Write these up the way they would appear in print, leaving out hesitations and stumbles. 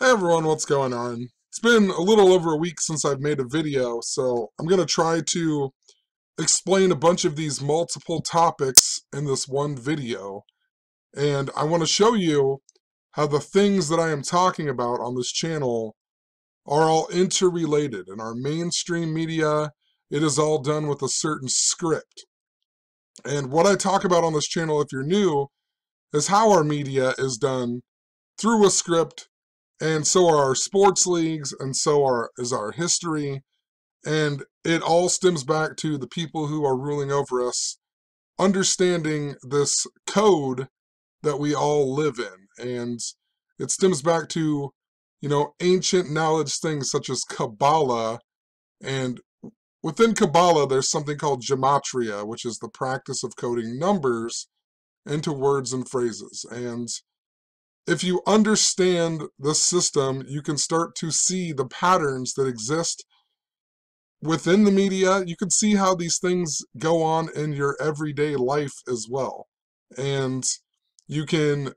Hey everyone, what's going on? It's been a little over a week since I've made a video, so I'm going to try to explain a bunch of these multiple topics in this one video. And I want to show you how the things that I am talking about on this channel are all interrelated. In our mainstream media, it is all done with a certain script. And what I talk about on this channel, if you're new, is how our media is done through a script, and so are our sports leagues, and is our history, and it all stems back to the people who are ruling over us understanding this code that we all live in. And it stems back to, ancient knowledge things such as Kabbalah, and within Kabbalah there's something called gematria, which is the practice of coding numbers into words and phrases. And if you understand this system, you can start to see the patterns that exist within the media. You can see how these things go on in your everyday life as well. And you can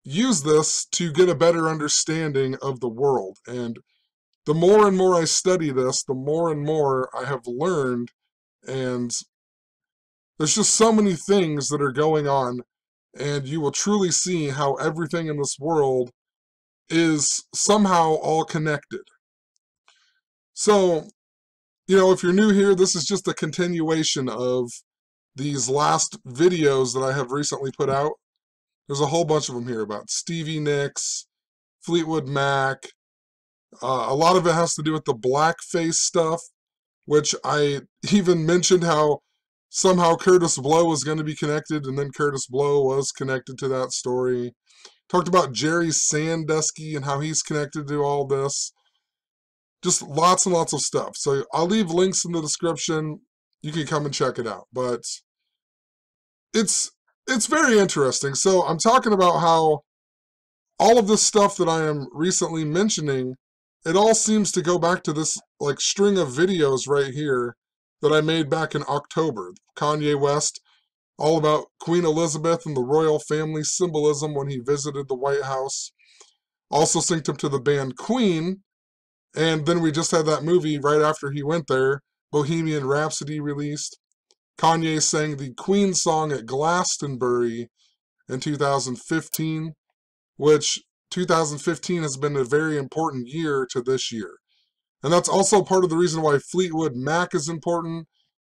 use this to get a better understanding of the world. And the more and more I study this, the more and more I have learned. And there's just so many things that are going on. And you will truly see how everything in this world is somehow all connected. So, if you're new here, this is just a continuation of these last videos that I have recently put out. There's a whole bunch of them here about Stevie Nicks, Fleetwood Mac. A lot of it has to do with the blackface stuff, which I even mentioned how somehow Curtis Blow was going to be connected, and then Curtis Blow was connected to that story. Talked about Jerry Sandusky and how he's connected to all this. Just lots and lots of stuff. So I'll leave links in the description. You can come and check it out. But it's very interesting. So I'm talking about how all of this stuff that I am recently mentioning, it all seems to go back to this string of videos right here that I made back in October. Kanye West, all about Queen Elizabeth and the royal family symbolism when he visited the White House. Also synced him to the band Queen. And then we just had that movie right after he went there, Bohemian Rhapsody, released. Kanye sang the Queen song at Glastonbury in 2015, which 2015 has been a very important year to this year. And that's also part of the reason why Fleetwood Mac is important,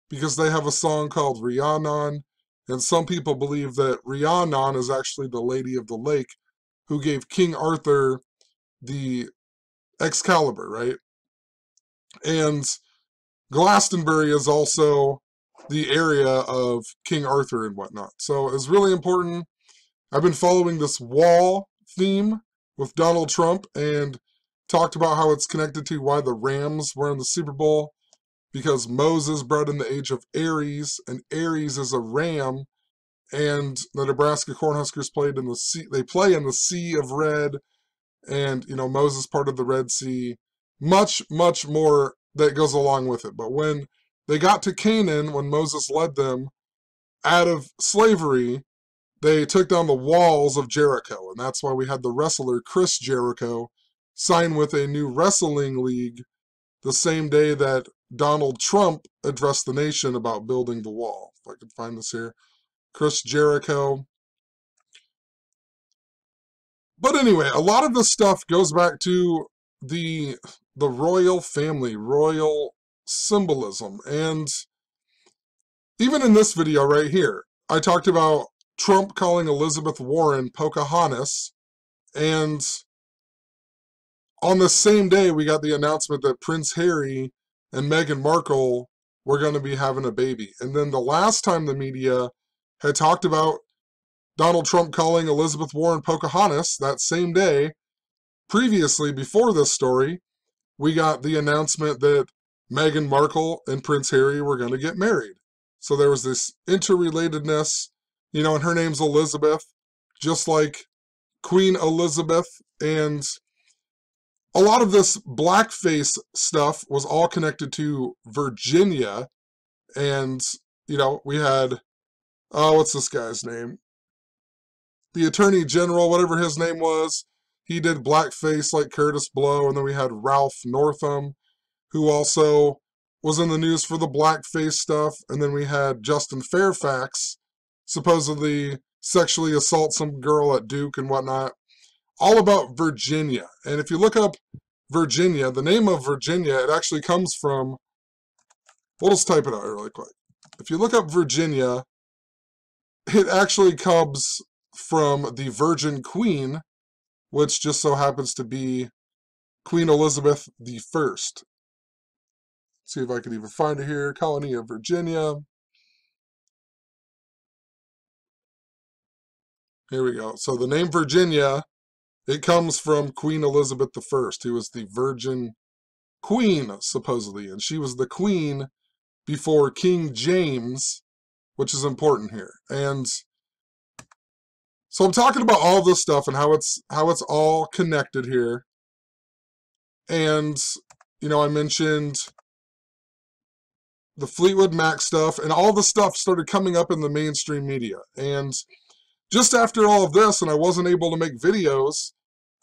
because they have a song called Rhiannon, and some people believe that Rhiannon is actually the Lady of the Lake who gave King Arthur the Excalibur, right? And Glastonbury is also the area of King Arthur and whatnot. So it's really important. I've been following this wall theme with Donald Trump and talked about how it's connected to why the Rams were in the Super Bowl, because Moses bred in the age of Aries, and Aries is a ram, and the Nebraska Cornhuskers played in the sea. They play in the Sea of Red, and Moses parted the Red Sea. Much, much more that goes along with it. But when they got to Canaan, when Moses led them out of slavery, they took down the walls of Jericho, and that's why we had the wrestler Chris Jericho sign with a new wrestling league the same day that Donald Trump addressed the nation about building the wall. If I could find this here. Chris Jericho. But anyway, a lot of this stuff goes back to the royal family, royal symbolism. And even in this video right here, I talked about Trump calling Elizabeth Warren Pocahontas, and on the same day we got the announcement that Prince Harry and Meghan Markle were going to be having a baby. And then the last time the media had talked about Donald Trump calling Elizabeth Warren Pocahontas, that same day, previously, before this story, we got the announcement that Meghan Markle and Prince Harry were going to get married. So there was this interrelatedness, and her name's Elizabeth, just like Queen Elizabeth. And a lot of this blackface stuff was all connected to Virginia. And, we had, what's this guy's name? The Attorney General, whatever his name was, He did blackface like Curtis Blow, and then we had Ralph Northam, who also was in the news for the blackface stuff, and then we had Justin Fairfax, supposedly sexually assault some girl at Duke and whatnot, all about Virginia. And if you look up Virginia, the name of Virginia, it actually comes from, we'll just type it out really quick. If you look up Virginia, it actually comes from the Virgin Queen, which just so happens to be Queen Elizabeth I. See if I can even find it here. Colony of Virginia. Here we go. So the name Virginia, it comes from Queen Elizabeth I, who was the Virgin Queen, supposedly. And she was the queen before King James, which is important here. And so I'm talking about all this stuff and how it's all connected here. And, you know, I mentioned the Fleetwood Mac stuff, and all the stuff started coming up in the mainstream media. And just after all of this, and I wasn't able to make videos,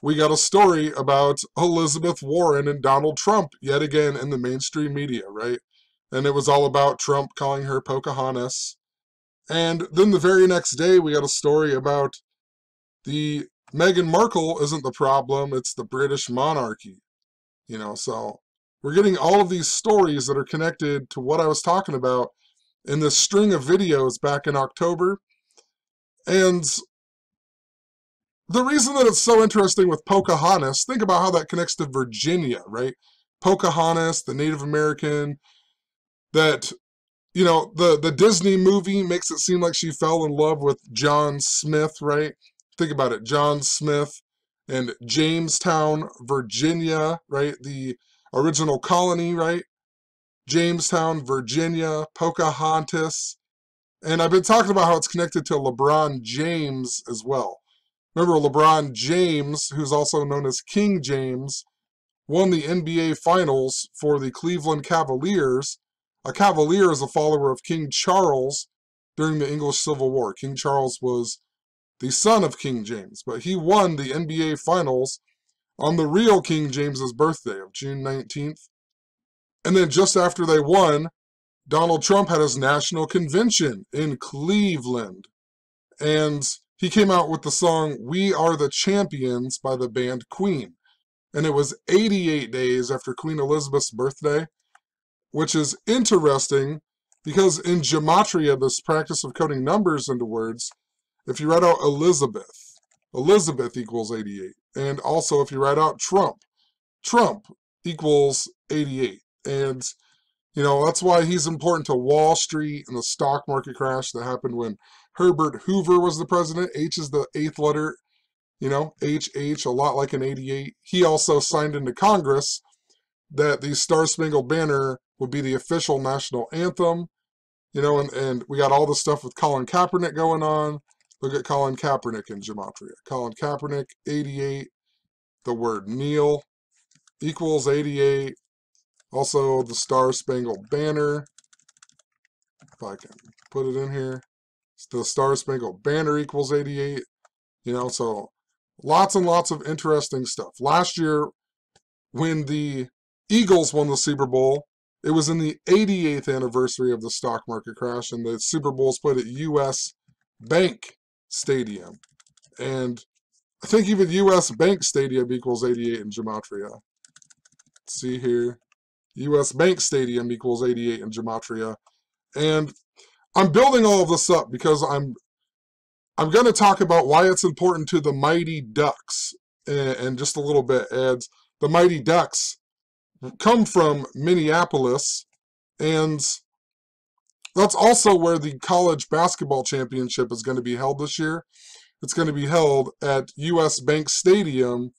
we got a story about Elizabeth Warren and Donald Trump yet again in the mainstream media, right? And it was all about Trump calling her Pocahontas. And then the very next day, we got a story about the Meghan Markle isn't the problem, it's the British monarchy. You know, so we're getting all of these stories that are connected to what I was talking about in this string of videos back in October. And the reason that it's so interesting with Pocahontas, think about how that connects to Virginia, right? Pocahontas, the Native American, that, you know, the Disney movie makes it seem like she fell in love with John Smith, right? Think about it, John Smith and Jamestown, Virginia, right? The original colony, right? Jamestown, Virginia, Pocahontas. And I've been talking about how it's connected to LeBron James as well. Remember, LeBron James, who's also known as King James, won the NBA Finals for the Cleveland Cavaliers. A Cavalier is a follower of King Charles during the English Civil War. King Charles was the son of King James, but he won the NBA Finals on the real King James's birthday of June 19th. And then just after they won, Donald Trump had his national convention in Cleveland. And he came out with the song "We Are the Champions" by the band Queen. And it was 88 days after Queen Elizabeth's birthday, which is interesting because in gematria, this practice of coding numbers into words, if you write out Elizabeth, Elizabeth equals 88. And also if you write out Trump, Trump equals 88. And, you know, that's why he's important to Wall Street and the stock market crash that happened when Herbert Hoover was the president. H is the 8th letter, you know, HH, a lot like an 88. He also signed into Congress that the Star-Spangled Banner would be the official national anthem, you know, and we got all this stuff with Colin Kaepernick going on. Look at Colin Kaepernick in gematria. Colin Kaepernick, 88. The word kneel equals 88. Also, the Star-Spangled Banner. If I can put it in here. The Star-Spangled Banner equals 88. You know, so lots and lots of interesting stuff. Last year, when the Eagles won the Super Bowl, it was in the 88th anniversary of the stock market crash, and the Super Bowl was played at U.S. Bank Stadium. And I think even U.S. Bank Stadium equals 88 in gematria. Let's see here. U.S. Bank Stadium equals 88 in gematria. And I'm building all of this up because I'm going to talk about why it's important to the Mighty Ducks in just a little bit. And the Mighty Ducks come from Minneapolis, and that's also where the college basketball championship is going to be held this year. It's going to be held at U.S. Bank Stadium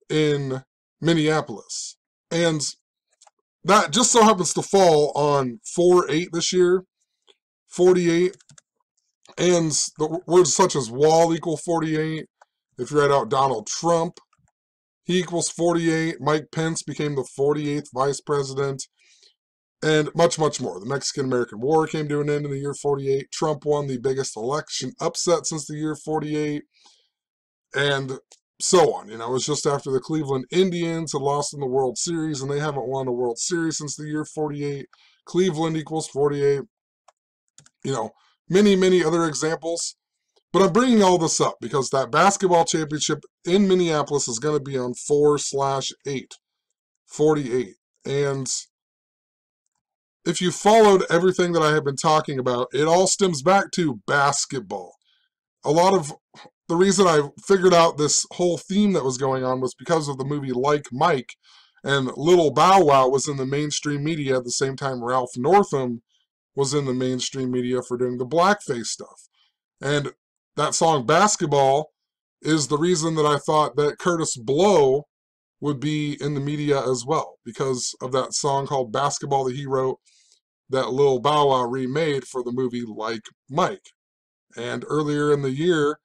in Minneapolis. And that just so happens to fall on 4/8 this year, 48. And the words such as wall equal 48. If you write out Donald Trump, he equals 48. Mike Pence became the 48th vice president. And much, much more. The Mexican-American War came to an end in the year 48. Trump won the biggest election upset since the year 48. And so on. You know, it was just after the Cleveland Indians had lost in the World Series, and they haven't won a World Series since the year 48. Cleveland equals 48. You know, many, many other examples. But I'm bringing all this up because that basketball championship in Minneapolis is going to be on 4/8, 48. And if you followed everything that I have been talking about, it all stems back to basketball. A lot of the reason I figured out this whole theme that was going on was because of the movie Like Mike, and Little Bow Wow was in the mainstream media at the same time Ralph Northam was in the mainstream media for doing the blackface stuff. And that song Basketball is the reason that I thought that Curtis Blow would be in the media as well, because of that song called Basketball that he wrote that Lil Bow Wow remade for the movie Like Mike. And earlier in the year,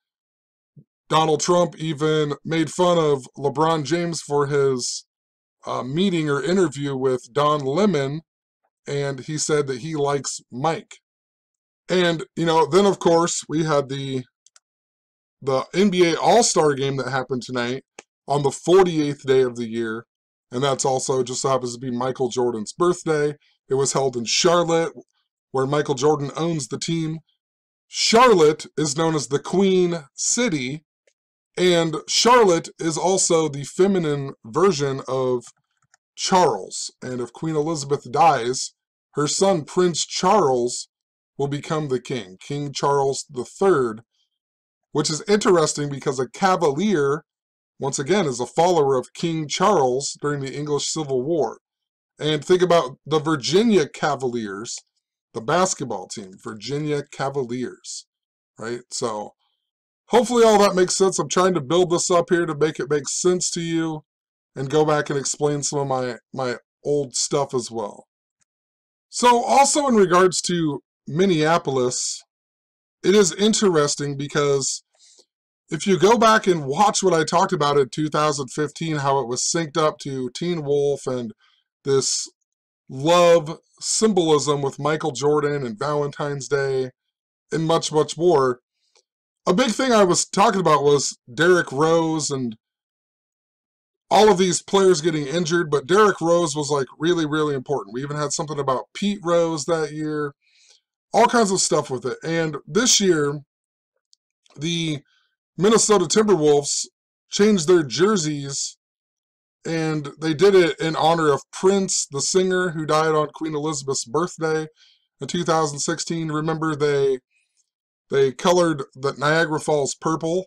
Donald Trump even made fun of LeBron James for his meeting or interview with Don Lemon, and he said that he likes Mike. And, you know, then of course we had the NBA All-Star game that happened tonight on the 48th day of the year, and that's also just happens to be Michael Jordan's birthday. It was held in Charlotte, where Michael Jordan owns the team. Charlotte is known as the Queen City, and Charlotte is also the feminine version of Charles. And if Queen Elizabeth dies, her son Prince Charles will become the king, King Charles III, which is interesting because a Cavalier, once again, is a follower of King Charles during the English Civil War. And think about the Virginia Cavaliers, the basketball team, Virginia Cavaliers, right? So hopefully all that makes sense. I'm trying to build this up here to make it make sense to you and go back and explain some of my old stuff as well. So also in regards to Minneapolis, it is interesting because if you go back and watch what I talked about in 2015, how it was synced up to Teen Wolf and this love symbolism with Michael Jordan and Valentine's Day and much, much more, a big thing I was talking about was Derrick Rose and all of these players getting injured, but Derrick Rose was like really, really important. We even had something about Pete Rose that year, all kinds of stuff with it. And this year, the Minnesota Timberwolves changed their jerseys, and they did it in honor of Prince, the singer who died on Queen Elizabeth's birthday in 2016. Remember, they colored the Niagara Falls purple,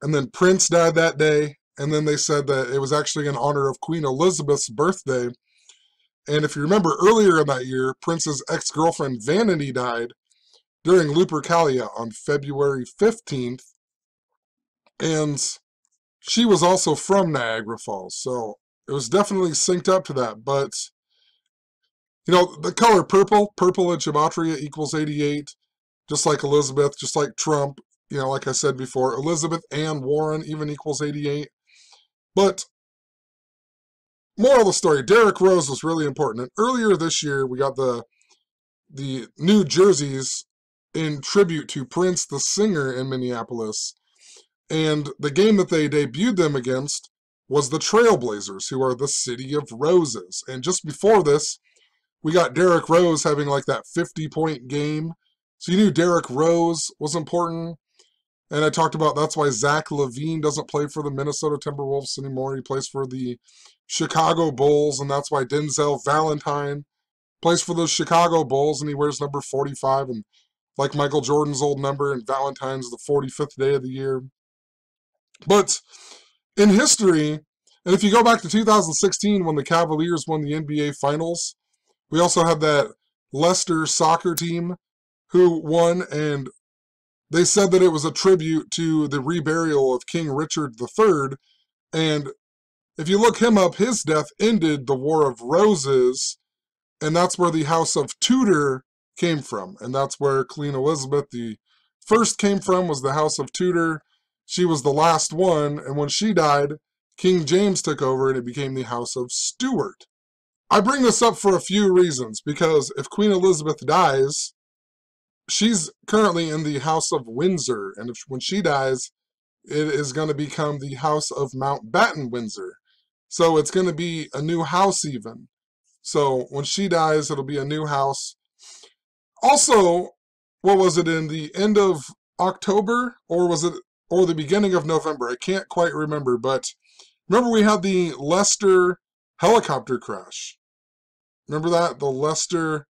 and then Prince died that day, and then they said that it was actually in honor of Queen Elizabeth's birthday. And if you remember earlier in that year, Prince's ex-girlfriend Vanity died during Lupercalia on February 15th, and she was also from Niagara Falls, so it was definitely synced up to that. But, you know, the color purple in Gematria equals 88, just like Elizabeth, just like Trump, you know, like I said before, Elizabeth and Warren even equals 88. But, moral of the story, Derrick Rose was really important. And earlier this year, we got the new jerseys in tribute to Prince, the singer, in Minneapolis. And the game that they debuted them against was the Trailblazers, who are the City of Roses. And just before this, we got Derrick Rose having like that 50-point game. So you knew Derrick Rose was important. And I talked about that's why Zach LaVine doesn't play for the Minnesota Timberwolves anymore. He plays for the Chicago Bulls, and that's why Denzel Valentine plays for the Chicago Bulls, and he wears number 45, and like Michael Jordan's old number, and Valentine's the 45th day of the year. But in history, and if you go back to 2016 when the Cavaliers won the NBA Finals, we also had that Leicester soccer team who won, and they said that it was a tribute to the reburial of King Richard III. And if you look him up, his death ended the War of Roses, and that's where the House of Tudor came from. And that's where Queen Elizabeth the First came from, was the House of Tudor. She was the last one, and when she died, King James took over and it became the House of Stuart. I bring this up for a few reasons, because if Queen Elizabeth dies, she's currently in the House of Windsor, and when she dies, it is going to become the House of Mountbatten Windsor. So it's going to be a new house even. So when she dies, it'll be a new house. Also, what was it, in the end of October, or was it, or the beginning of November? I can't quite remember, but remember we had the Leicester helicopter crash. Remember that? The Leicester,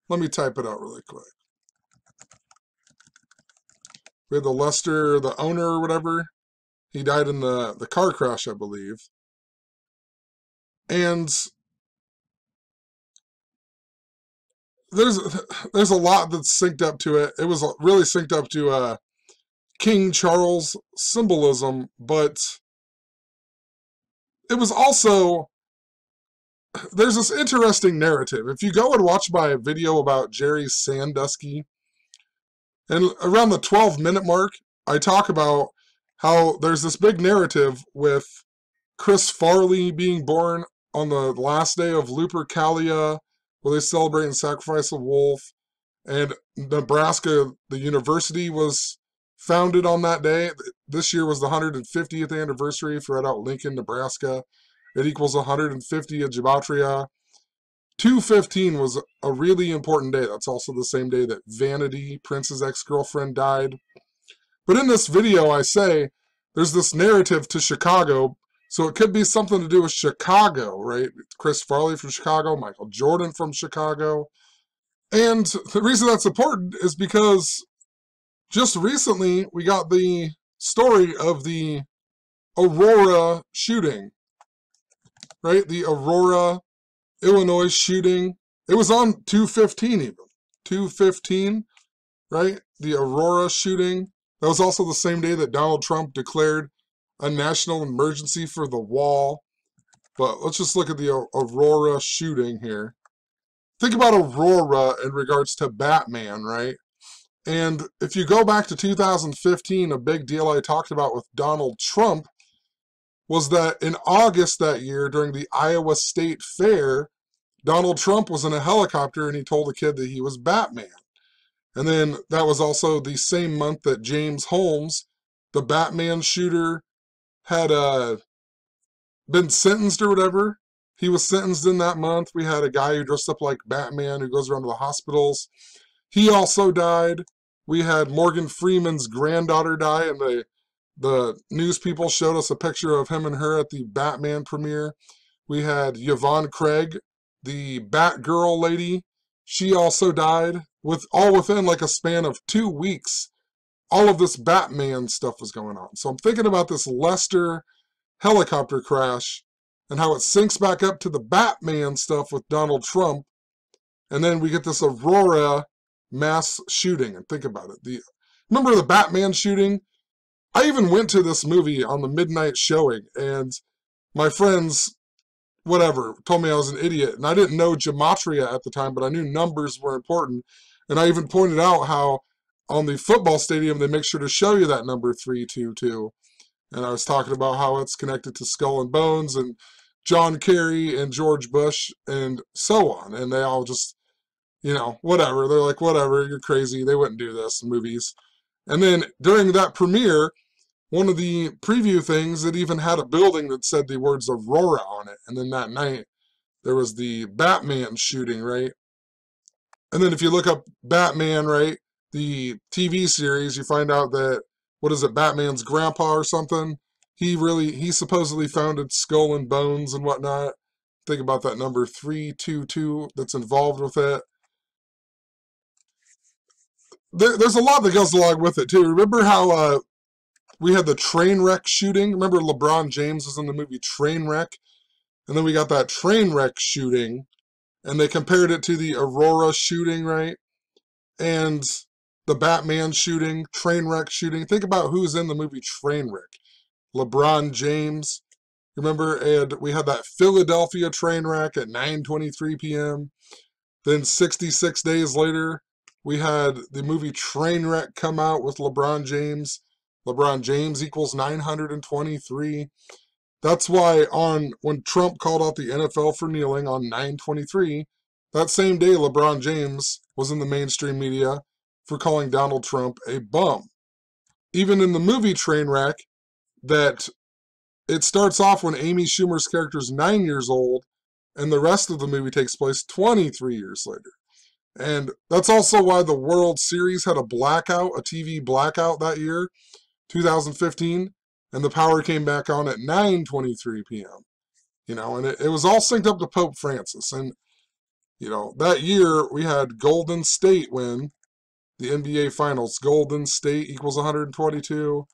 let me type it out really quick. We had the Leicester, the owner or whatever. He died in the car crash, I believe. And there's a lot that's synced up to it. It was really synced up to King Charles symbolism, but it was also, there's this interesting narrative. If you go and watch my video about Jerry Sandusky, and around the 12-minute mark, I talk about how there's this big narrative with Chris Farley being born on the last day of Lupercalia, where they celebrate and sacrifice a wolf. And Nebraska, the university, was founded on that day. This year was the 150th anniversary for Red Out Lincoln, Nebraska. It equals 150 of Gematria. 215 was a really important day. That's also the same day that Vanity, Prince's ex-girlfriend, died. But in this video, I say there's this narrative to Chicago, so it could be something to do with Chicago, right? Chris Farley from Chicago, Michael Jordan from Chicago. And the reason that's important is because just recently we got the story of the Aurora shooting, right? The Aurora, Illinois shooting. It was on 215 even. 215, right? The Aurora shooting. That was also the same day that Donald Trump declared a national emergency for the wall. But let's just look at the Aurora shooting here. Think about Aurora in regards to Batman, right? And if you go back to 2015, a big deal I talked about with Donald Trump was that in August that year, during the Iowa State Fair, Donald Trump was in a helicopter and he told a kid that he was Batman. And then that was also the same month that James Holmes, the Batman shooter, had been sentenced or whatever. He was sentenced in that month. We had a guy who dressed up like Batman who goes around to the hospitals. He also died. We had Morgan Freeman's granddaughter die, and the news people showed us a picture of him and her at the Batman premiere. We had Yvonne Craig, the Batgirl lady. She also died, all within like a span of 2 weeks. All of this Batman stuff was going on. So I'm thinking about this Leicester helicopter crash and how it syncs back up to the Batman stuff with Donald Trump. And then we get this Aurora mass shooting. And think about it. Remember the Batman shooting? I even went to this movie on the midnight showing, and my friends, whatever, told me I was an idiot. And I didn't know gematria at the time, but I knew numbers were important. And I even pointed out how on the football stadium, they make sure to show you that number 322. And I was talking about how it's connected to Skull and Bones and John Kerry and George Bush and so on. And they all just, whatever. They're like, whatever, you're crazy. They wouldn't do this in movies. And then during that premiere, one of the preview things, it even had a building that said the words Aurora on it. And then that night, there was the Batman shooting, right? And then if you look up Batman, right, the TV series, you find out that, what is it, Batman's grandpa or something? He supposedly founded Skull and Bones and whatnot. Think about that number 322 that's involved with it. There's a lot that goes along with it, too. Remember how we had the train wreck shooting? Remember LeBron James was in the movie Trainwreck? And then we got that train wreck shooting, and they compared it to the Aurora shooting, right? And the Batman shooting, Trainwreck shooting. Think about who's in the movie Trainwreck. LeBron James. Remember, and we had that Philadelphia train wreck at 9:23 p.m. Then 66 days later, we had the movie Trainwreck come out with LeBron James. LeBron James equals 923. That's why when Trump called out the NFL for kneeling on 9/23, that same day LeBron James was in the mainstream media for calling Donald Trump a bum. Even in the movie Trainwreck, that it starts off when Amy Schumer's character is 9 years old, and the rest of the movie takes place 23 years later. And that's also why the World Series had a blackout, a TV blackout that year, 2015, and the power came back on at 9:23 p.m. And it was all synced up to Pope Francis. And, that year we had Golden State win the NBA Finals. Golden State equals 122.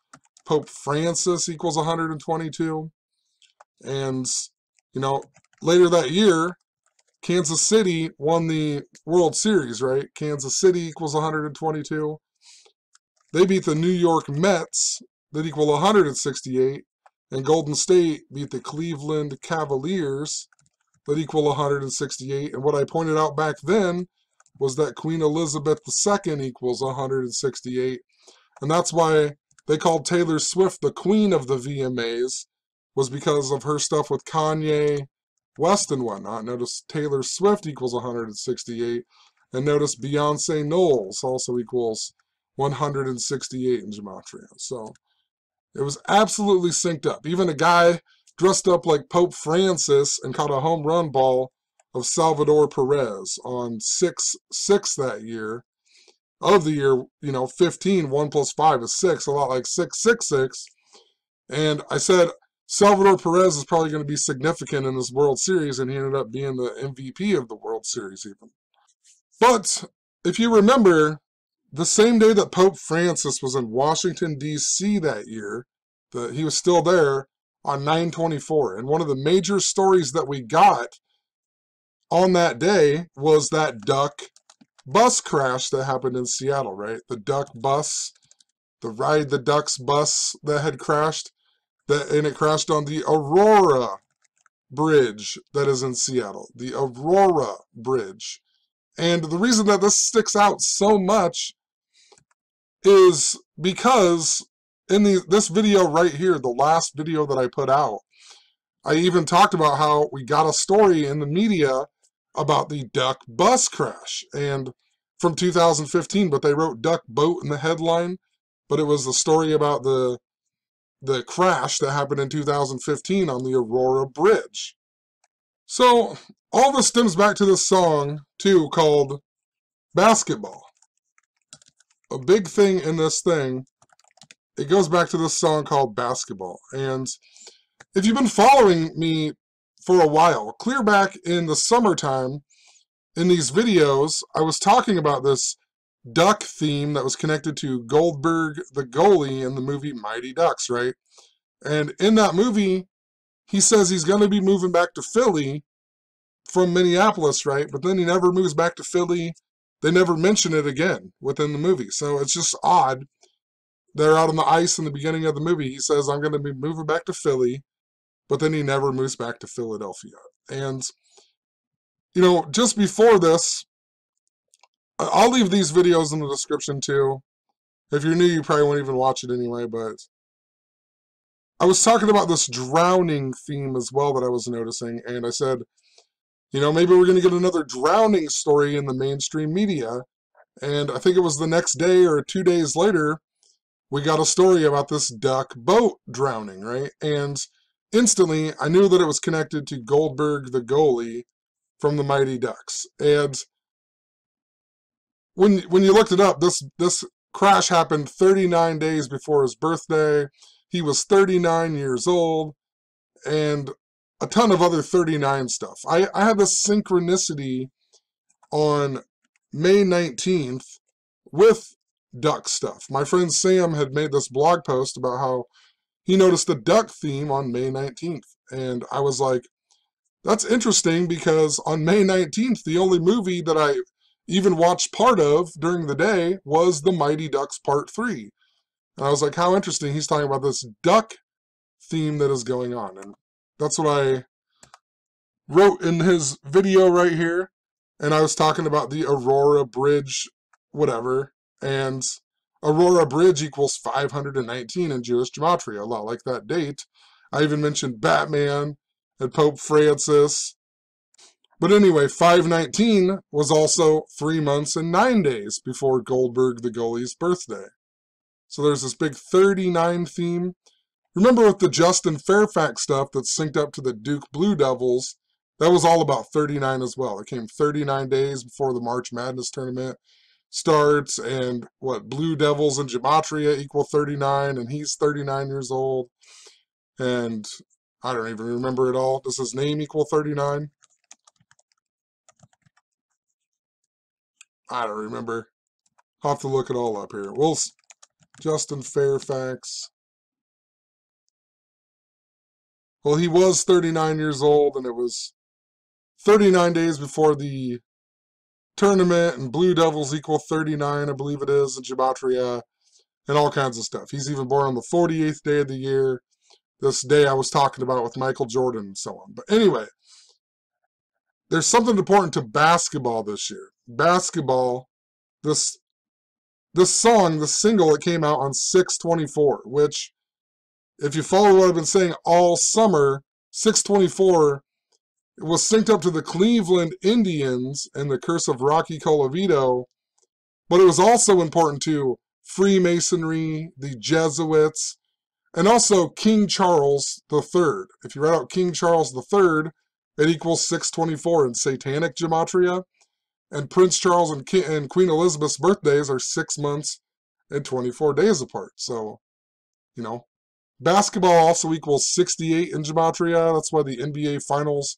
Pope Francis equals 122. And, later that year, Kansas City won the World Series, right? Kansas City equals 122. They beat the New York Mets, that equal 168. And Golden State beat the Cleveland Cavaliers, that equal 168. And what I pointed out back then was that Queen Elizabeth II equals 168. And that's why they called Taylor Swift the Queen of the VMAs, was because of her stuff with Kanye West and whatnot. Notice Taylor Swift equals 168. And notice Beyonce Knowles also equals 168 in Gematria. So it was absolutely synced up. Even a guy dressed up like Pope Francis and caught a home run ball of Salvador Perez on 6/6 that year. Of the year, 15, 1 plus 5 is 6, a lot like 666. And I said Salvador Perez is probably going to be significant in this World Series, and he ended up being the MVP of the World Series even. But if you remember, the same day that Pope Francis was in Washington, D.C. that year, he was still there on 9/24. And one of the major stories that we got on that day was that duck bus crash that happened in Seattle, right? The duck bus, the Ride the Ducks bus that had crashed, and it crashed on the Aurora Bridge that is in Seattle, the Aurora Bridge. And the reason that this sticks out so much is because in this video right here, the last video that I put out, I even talked about how we got a story in the media about the duck bus crash, and from 2015, but they wrote duck boat in the headline, but it was the story about the crash that happened in 2015 on the Aurora Bridge. So all this stems back to this song too, called Basketball. A big thing in this thing, it goes back to this song called Basketball. And if you've been following me for a while, clear back in the summertime, in these videos, I was talking about this duck theme that was connected to Goldberg, the goalie, in the movie Mighty Ducks, right? And in that movie, he says he's going to be moving back to Philly from Minneapolis, right? But then he never moves back to Philly. They never mention it again within the movie. So it's just odd. They're out on the ice in the beginning of the movie. He says, I'm going to be moving back to Philly. But then he never moves back to Philadelphia. And, just before this, I'll leave these videos in the description too. If you're new, you probably won't even watch it anyway, but I was talking about this drowning theme as well that I was noticing, and I said, maybe we're going to get another drowning story in the mainstream media. And I think it was the next day or 2 days later, we got a story about this duck boat drowning, right? And instantly, I knew that it was connected to Goldberg, the goalie, from the Mighty Ducks. And when you looked it up, this crash happened 39 days before his birthday. He was 39 years old, and a ton of other 39 stuff. I had this synchronicity on May 19th with duck stuff. My friend Sam had made this blog post about how he noticed the duck theme on May 19th. And I was like, that's interesting, because on May 19th, the only movie that I even watched part of during the day was The Mighty Ducks Part 3. And I was like, how interesting. He's talking about this duck theme that is going on. And that's what I wrote in his video right here. And I was talking about the Aurora Bridge, whatever. And Aurora Bridge equals 519 in Jewish gematria, a lot like that date. I even mentioned Batman and Pope Francis. But anyway, 519 was also 3 months and 9 days before Goldberg the goalie's birthday. So there's this big 39 theme. Remember with the Justin Fairfax stuff that's synced up to the Duke Blue Devils, that was all about 39 as well. It came 39 days before the March Madness tournament starts, and what, Blue Devils and Gematria equal 39, and he's 39 years old, and I don't even remember it all. Does his name equal 39? I don't remember. I'll have to look it all up here. Well, Justin Fairfax. Well, he was 39 years old, and it was 39 days before the tournament, and Blue Devils equal 39, I believe it is, in Gematria, and all kinds of stuff. He's even born on the 48th day of the year, this day I was talking about with Michael Jordan and so on. But anyway, there's something important to basketball this year. Basketball, this song, the single, it came out on 6/24, which, if you follow what I've been saying all summer, 6/24, it was synced up to the Cleveland Indians and the Curse of Rocky Colavito, but it was also important to Freemasonry, the Jesuits, and also King Charles III. If you write out King Charles III, it equals 6/24 in Satanic Gematria, and Prince Charles and Queen Elizabeth's birthdays are 6 months and 24 days apart. So, you know, basketball also equals 68 in Gematria. That's why the NBA Finals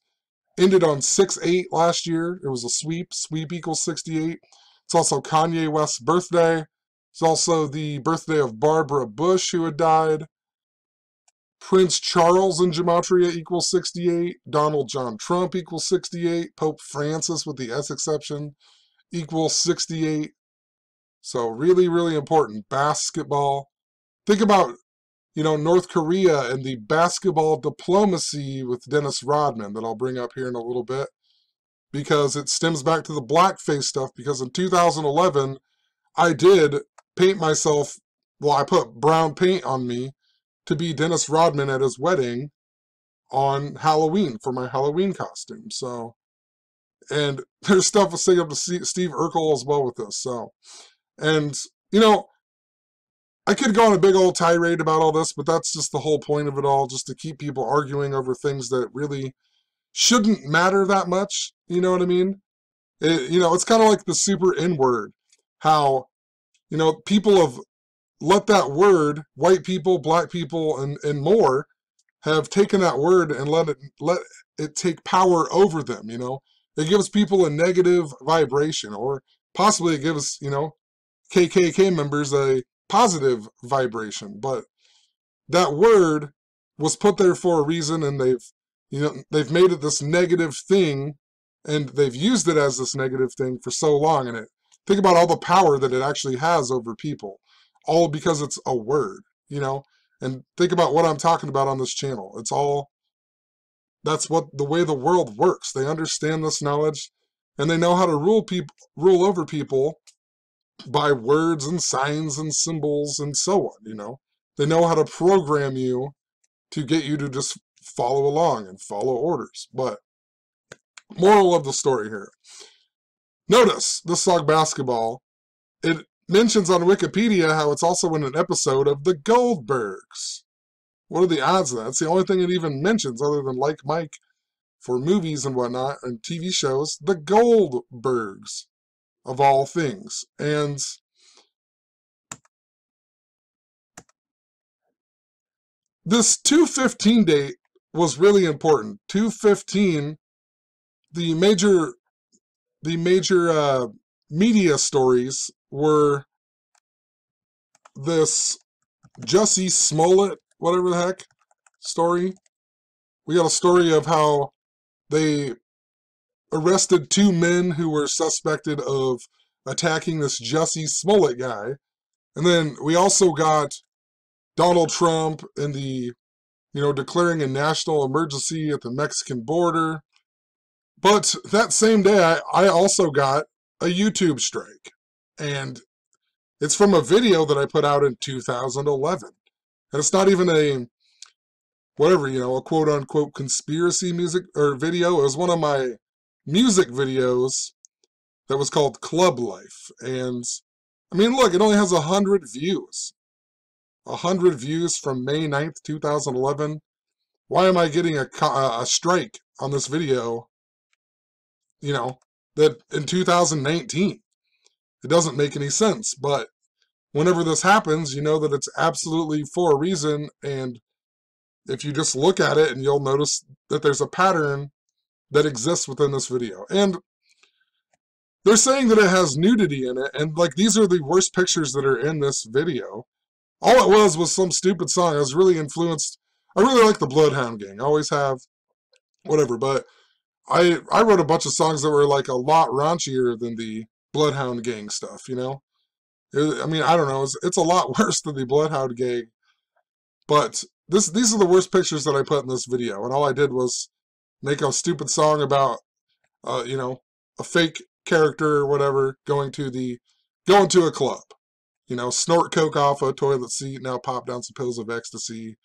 ended on 6/8 last year. It was a sweep. Sweep equals 68. It's also Kanye West's birthday. It's also the birthday of Barbara Bush, who had died. Prince Charles in Gematria equals 68. Donald John Trump equals 68. Pope Francis, with the S exception, equals 68. So really, really important. Basketball. Think about, North Korea and the basketball diplomacy with Dennis Rodman that I'll bring up here in a little bit, because it stems back to the blackface stuff, because in 2011, I did paint myself, I put brown paint on me to be Dennis Rodman at his wedding on Halloween for my Halloween costume. So, and there's stuff to say up to Steve Urkel as well with this. So, and, I could go on a big old tirade about all this, but that's just the whole point of it all, just to keep people arguing over things that really shouldn't matter that much. You know what I mean? It's kind of like the super N-word. How, people have let that word, white people, black people, and more, have taken that word and let it take power over them. It gives people a negative vibration, or possibly it gives, KKK members a positive vibration. But that word was put there for a reason, and they've made it this negative thing, and they've used it as this negative thing for so long. And think about all the power that it actually has over people, all because it's a word, and think about what I'm talking about on this channel. That's the way the world works. They understand this knowledge, and they know how to rule over people by words and signs and symbols and so on. They know how to program you to get you to just follow along and follow orders. But moral of the story here. Notice this song Basketball, it mentions on Wikipedia how it's also in an episode of The Goldbergs. What are the odds of that? It's the only thing it even mentions, other than Like Mike for movies and whatnot and TV shows. The Goldbergs, of all things. And this 2/15 date was really important. 2/15, the major media stories were this Jussie Smollett, whatever the heck, story. We got a story of how they arrested 2 men who were suspected of attacking this Jussie Smollett guy. And then we also got Donald Trump and the, declaring a national emergency at the Mexican border. But that same day, I also got a YouTube strike. And it's from a video that I put out in 2011. And it's not even a quote-unquote conspiracy music or video. It was one of my music videos that was called Club Life. And, look, it only has 100 views. 100 views from May 9th, 2011. Why am I getting a strike on this video, you know, that in 2019? It doesn't make any sense, but whenever this happens, you know that it's absolutely for a reason, and if you just look at it, and you'll notice that there's a pattern that exists within this video. And they're saying that it has nudity in it, and like these are the worst pictures that are in this video. All it was some stupid song. I was really influenced. I really like the Bloodhound Gang. I always have, whatever, but I wrote a bunch of songs that were like a lot raunchier than the Bloodhound Gang stuff, you know? I mean, I don't know. It's a lot worse than the Bloodhound Gang, but these are the worst pictures that I put in this video, and all I did was make a stupid song about, you know, a fake character or whatever going to a club, you know, snort coke off a toilet seat, now pop down some pills of ecstasy,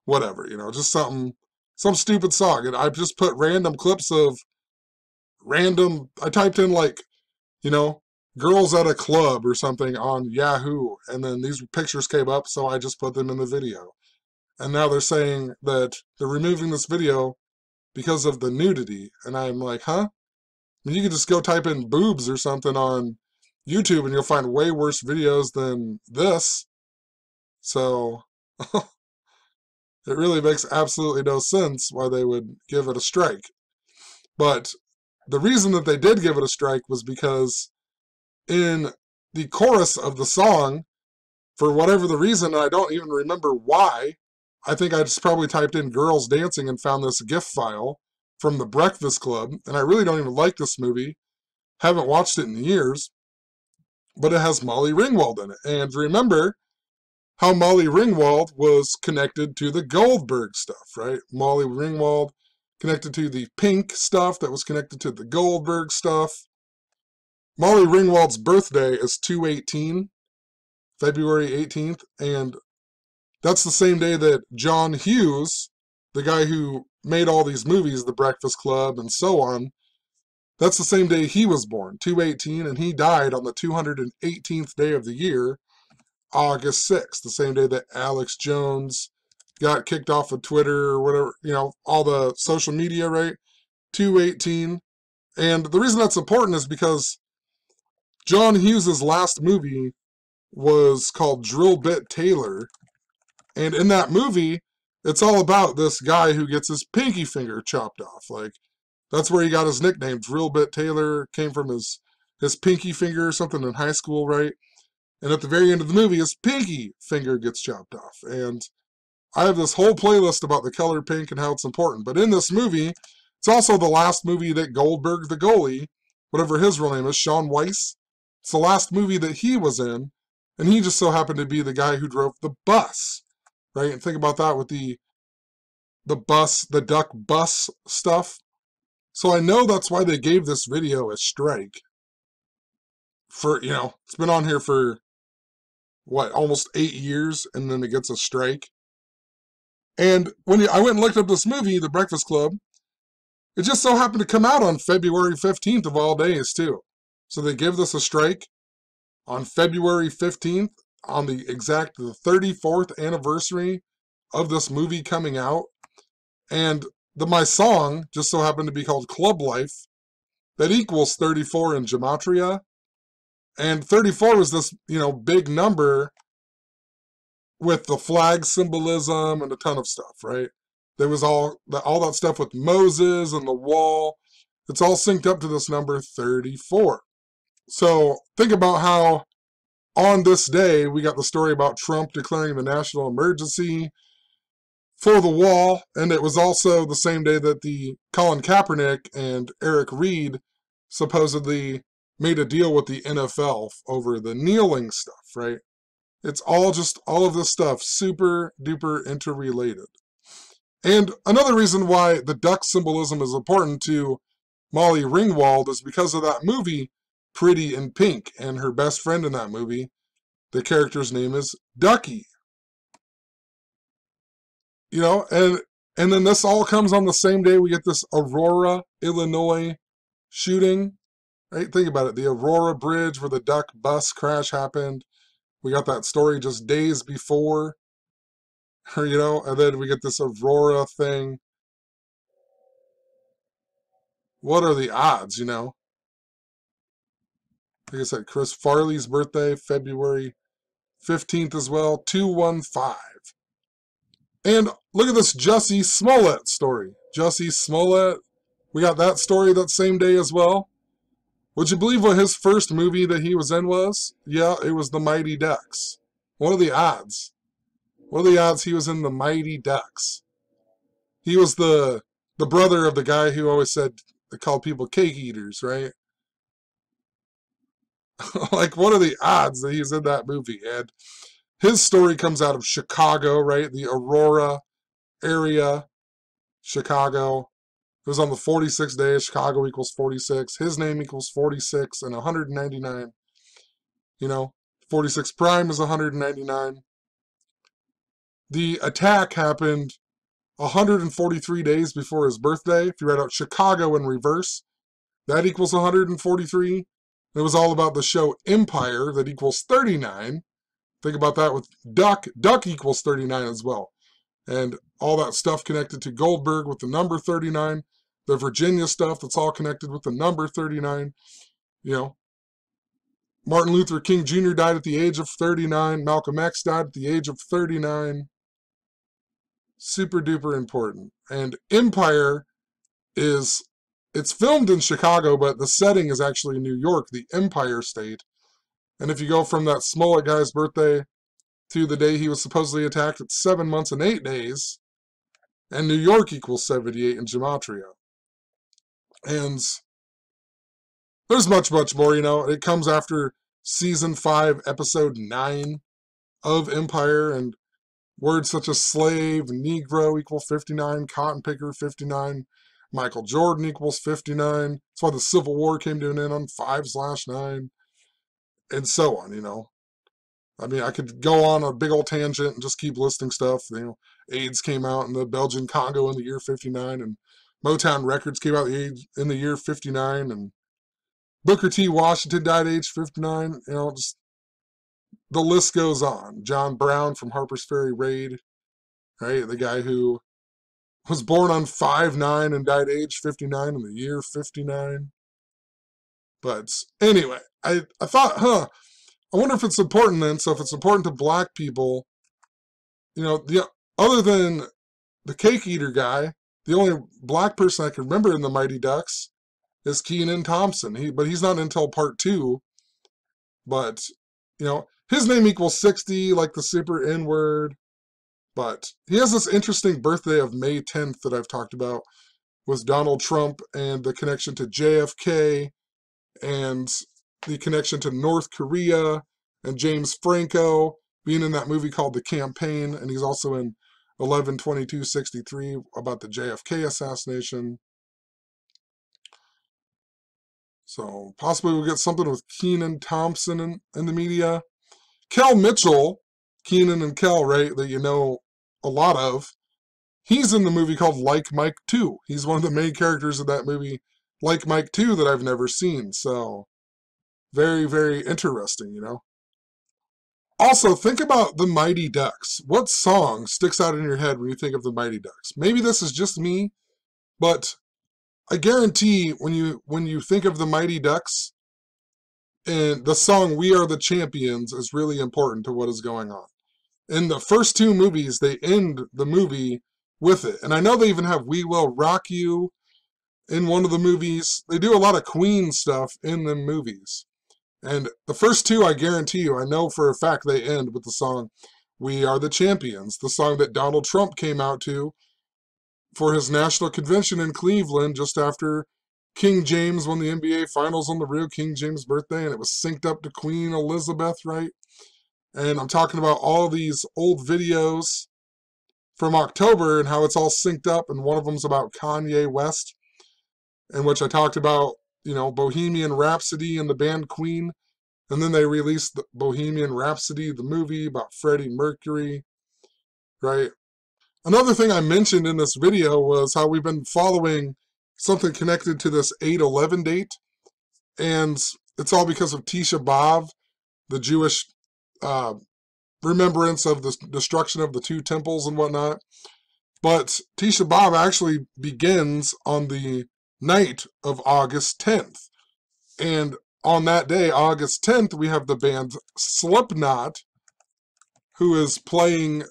whatever, you know, just some stupid song. And I just put random clips of I typed in like, you know, girls at a club or something on Yahoo, and then these pictures came up, so I just put them in the video. And now they're saying that they're removing this video because of the nudity. And I'm like, huh? I mean, you could just go type in boobs or something on YouTube and you'll find way worse videos than this. So it really makes absolutely no sense why they would give it a strike. But the reason that they did give it a strike was because in the chorus of the song, for whatever the reason, I don't even remember why, I think I just probably typed in girls dancing and found this GIF file from The Breakfast Club, and I really don't even like this movie. Haven't watched it in years, but it has Molly Ringwald in it. And remember how Molly Ringwald was connected to the Goldberg stuff, right? Molly Ringwald connected to the Pink stuff that was connected to the Goldberg stuff. Molly Ringwald's birthday is 2/18, February 18th, and that's the same day that John Hughes, the guy who made all these movies, The Breakfast Club and so on, that's the same day he was born, 2/18, and he died on the 218th day of the year, August 6th, the same day that Alex Jones got kicked off of Twitter or whatever, you know, all the social media, right? 2/18. And the reason that's important is because John Hughes' last movie was called Drill Bit Taylor, and in that movie, it's all about this guy who gets his pinky finger chopped off. Like, that's where he got his nickname. Drill Bit Taylor came from his pinky finger or something in high school, right? And at the very end of the movie, his pinky finger gets chopped off. And I have this whole playlist about the color pink and how it's important. But in this movie, it's also the last movie that Goldberg, the goalie, whatever his real name is, Sean Weiss, it's the last movie that he was in. And he just so happened to be the guy who drove the bus. Right? And think about that with the duck bus stuff. So I know that's why they gave this video a strike. For, you know, it's been on here for, what, almost 8 years, and then it gets a strike. And when I went and looked up this movie, The Breakfast Club, it just so happened to come out on February 15th of all days, too. So they give this a strike on February 15th, on the 34th anniversary of this movie coming out. And my song just so happened to be called Club Life. That equals 34 in gematria. And 34 was this, you know, big number with the flag symbolism and a ton of stuff, right? There was all that stuff with Moses and the wall. It's all synced up to this number 34. So think about how on this day, we got the story about Trump declaring the national emergency for the wall, and it was also the same day that the Colin Kaepernick and Eric Reed supposedly made a deal with the NFL over the kneeling stuff, right? It's all of this stuff, super duper interrelated. And another reason why the duck symbolism is important to Molly Ringwald is because of that movie, Pretty in Pink, and her best friend in that movie, the character's name is Ducky. You know, and then this all comes on the same day we get this Aurora, Illinois shooting. Right? Think about it. The Aurora Bridge where the duck bus crash happened. We got that story just days before. you know, and then we get this Aurora thing. What are the odds, you know? Like I said, Chris Farley's birthday, February 15th as well, 215. And look at this Jussie Smollett story. Jussie Smollett, we got that story that same day as well. Would you believe what his first movie that he was in was? Yeah, it was The Mighty Ducks. What are the odds? What are the odds he was in The Mighty Ducks? He was the brother of the guy who always said they called people cake eaters, right? Like, what are the odds that he's in that movie? And his story comes out of Chicago, right? The Aurora area, Chicago. It was on the 46th day. Chicago equals 46. His name equals 46 and 199. You know, 46 prime is 199. The attack happened 143 days before his birthday. If you write out Chicago in reverse, that equals 143. It was all about the show Empire that equals 39. Think about that with Duck. Duck equals 39 as well. And all that stuff connected to Goldberg with the number 39. The Virginia stuff that's all connected with the number 39. You know, Martin Luther King Jr. died at the age of 39. Malcolm X died at the age of 39. Super duper important. And Empire it's filmed in Chicago, but the setting is actually New York, the Empire State. And if you go from that Smollett guy's birthday to the day he was supposedly attacked, it's 7 months and 8 days. And New York equals 78 in Gematria. And there's much, much more, you know. It comes after Season 5, Episode 9 of Empire, and words such as slave, Negro equal 59, cotton picker 59, Michael Jordan equals 59. That's why the Civil War came to an end on 5/9, and so on, you know. I mean, I could go on a big old tangent and just keep listing stuff. You know, AIDS came out in the Belgian Congo in the year 59, and Motown Records came out in the year 59, and Booker T. Washington died at age 59. You know, just the list goes on. John Brown from Harper's Ferry Raid, right? The guy who was born on 5/9 and died at age 59 in the year 59. But anyway, I thought, I wonder if it's important then. So if it's important to black people, you know, other than the cake eater guy, the only black person I can remember in the Mighty Ducks is Kenan Thompson. But he's not until part 2. But, you know, his name equals 60, like the super N-word. But he has this interesting birthday of May 10th that I've talked about with Donald Trump and the connection to JFK and the connection to North Korea and James Franco being in that movie called The Campaign. And he's also in 11/22/63 about the JFK assassination. So possibly we'll get something with Kenan Thompson in the media. Kel Mitchell, Kenan and Kel, right, that you know a lot of, he's in the movie called Like Mike 2. He's one of the main characters of that movie, Like Mike 2, that I've never seen. So very, very interesting, you know. Also, think about the Mighty Ducks. What song sticks out in your head when you think of the Mighty Ducks? Maybe this is just me, but I guarantee when you think of the Mighty Ducks, and the song We Are the Champions is really important to what is going on. In the first 2 movies, they end the movie with it. And I know they even have We Will Rock You in one of the movies. They do a lot of Queen stuff in the movies. And the first 2, I guarantee you, I know for a fact they end with the song We Are the Champions, the song that Donald Trump came out to for his national convention in Cleveland just after King James won the NBA Finals on the real King James birthday, and it was synced up to Queen Elizabeth, right? And I'm talking about all these old videos from October and how it's all synced up, and one of them's about Kanye West, in which I talked about, you know, Bohemian Rhapsody and the band Queen, and then they released the Bohemian Rhapsody, the movie about Freddie Mercury, right? Another thing I mentioned in this video was how we've been following something connected to this 8/11 date, and it's all because of Tisha B'Av, the Jewish remembrance of the destruction of the two temples and whatnot. But Tisha B'Av actually begins on the night of August 10th. And on that day, August 10th, we have the band Slipknot, who is playing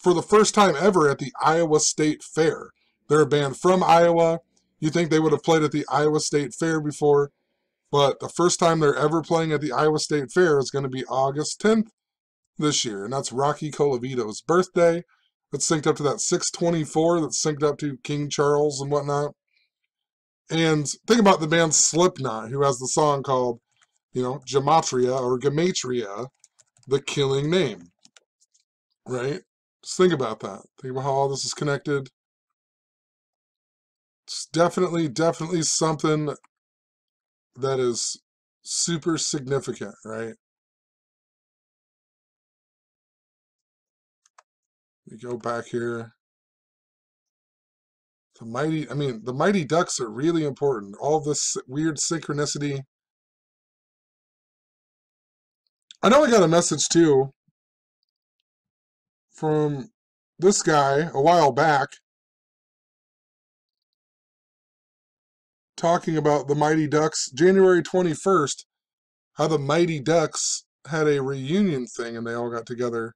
for the first time ever at the Iowa State Fair. They're a band from Iowa. You think they would have played at the Iowa State Fair before, but the first time they're ever playing at the Iowa State Fair is going to be August 10th this year, and that's Rocky Colavito's birthday. It's synced up to that 624 that's synced up to King Charles and whatnot. And think about the band Slipknot, who has the song called, Gematria or Gematria, the killing name. Right? Just think about that. Think about how all this is connected. It's definitely something that is super significant, right? We go back here. The Mighty Ducks are really important. All this weird synchronicity. I know I got a message too from this guy a while back talking about the Mighty Ducks. January 21st, how the Mighty Ducks had a reunion thing and they all got together.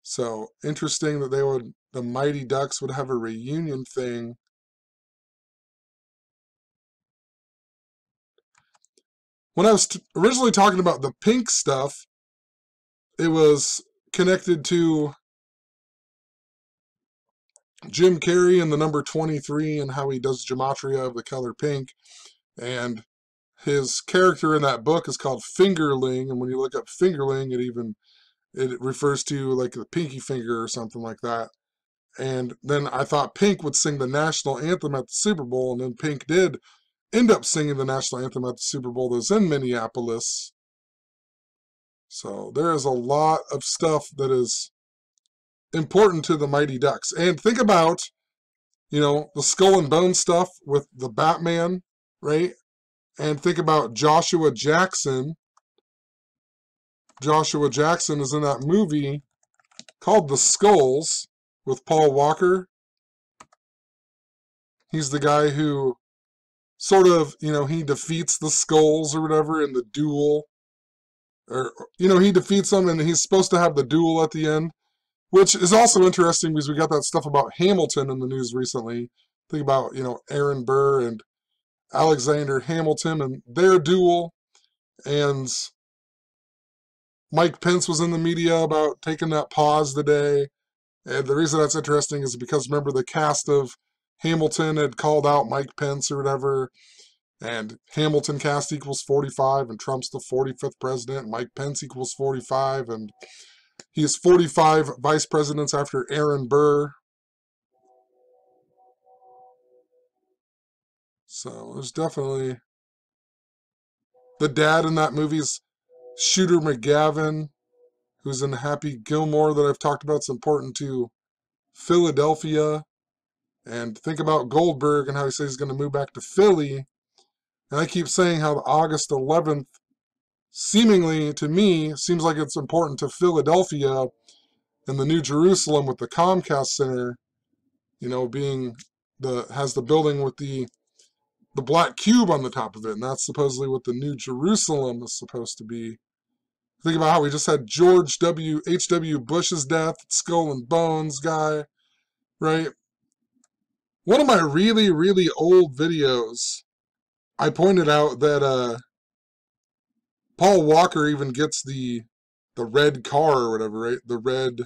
So interesting that the Mighty Ducks would have a reunion thing. When I was originally talking about the Pink stuff, it was connected to Jim Carrey and the number 23 and how he does gematria of the color pink. And his character in that book is called Fingerling, and when you look up Fingerling, it refers to like the pinky finger or something like that. And then I thought Pink would sing the national anthem at the Super Bowl, and then Pink did end up singing the national anthem at the Super Bowl that was in Minneapolis. So there is a lot of stuff that is important to the Mighty Ducks. And think about, the Skull and Bone stuff with the Batman, right? And think about Joshua Jackson. Joshua Jackson is in that movie called The Skulls with Paul Walker. He's the guy who sort of, he defeats the Skulls or whatever in the duel. Or, he defeats them and he's supposed to have the duel at the end, which is also interesting because we got that stuff about Hamilton in the news recently. Think about, Aaron Burr and Alexander Hamilton and their duel. And Mike Pence was in the media about taking that pause today. And the reason that's interesting is because, remember, the cast of Hamilton had called out Mike Pence or whatever. And Hamilton cast equals 45, and Trump's the 45th president. Mike Pence equals 45, and he has 45 vice presidents after Aaron Burr. So there's definitely... The dad in that movie's Shooter McGavin, who's in Happy Gilmore that I've talked about. It's important to Philadelphia. And think about Goldberg and how he says he's going to move back to Philly. And I keep saying how the August 11th, seemingly to me, seems like it's important to Philadelphia and the New Jerusalem with the Comcast Center, has the building with the black cube on the top of it. And that's supposedly what the New Jerusalem is supposed to be. Think about how we just had George H.W. Bush's death, Skull and Bones guy, right? One of my really, really old videos, I pointed out that Paul Walker even gets the red car or whatever, right? The red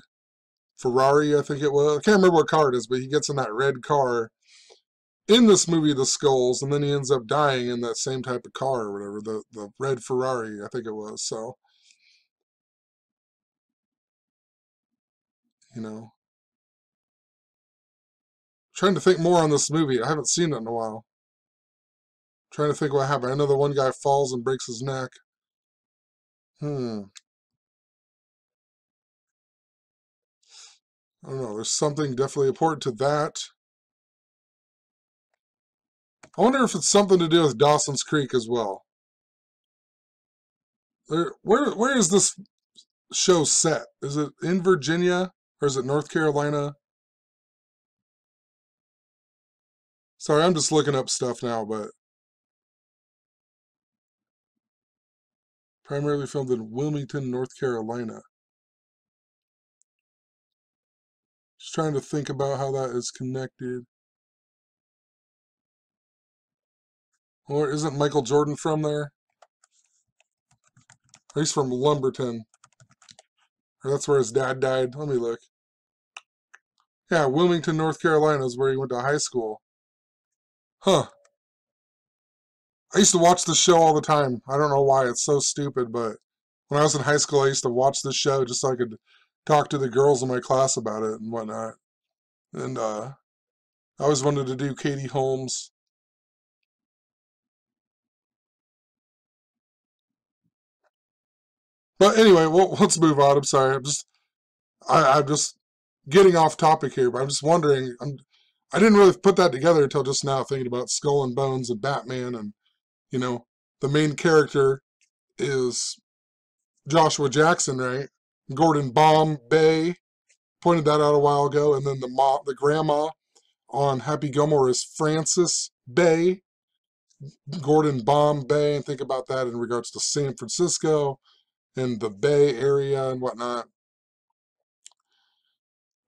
Ferrari, I think it was. I can't remember what car it is, but he gets in that red car in this movie, The Skulls, and then he ends up dying in that same type of car or whatever, the red Ferrari, I think it was. So, trying to think more on this movie. I haven't seen it in a while. Trying to think what happened. I know the one guy falls and breaks his neck. I don't know. There's something definitely important to that. I wonder if it's something to do with Dawson's Creek as well. Where is this show set? Is it in Virginia or is it North Carolina? Sorry, I'm just looking up stuff now, but primarily filmed in Wilmington, North Carolina. Just trying to think about how that is connected. Or isn't Michael Jordan from there? Or he's from Lumberton. Or that's where his dad died. Let me look. Yeah, Wilmington, North Carolina is where he went to high school. Huh. I used to watch the show all the time. I don't know why, it's so stupid, but when I was in high school, I used to watch the show just so I could talk to the girls in my class about it and whatnot. And I always wanted to do Katie Holmes. But anyway, well, let's move on. I'm sorry. I'm just getting off topic here, but I'm just wondering. I didn't really put that together until just now, thinking about Skull and Bones and Batman, and you know, the main character is Joshua Jackson, right? Gordon Bombay pointed that out a while ago, and then the grandma on Happy Gilmore is Frances Bay, Gordon Bombay, and think about that in regards to San Francisco and the Bay Area and whatnot.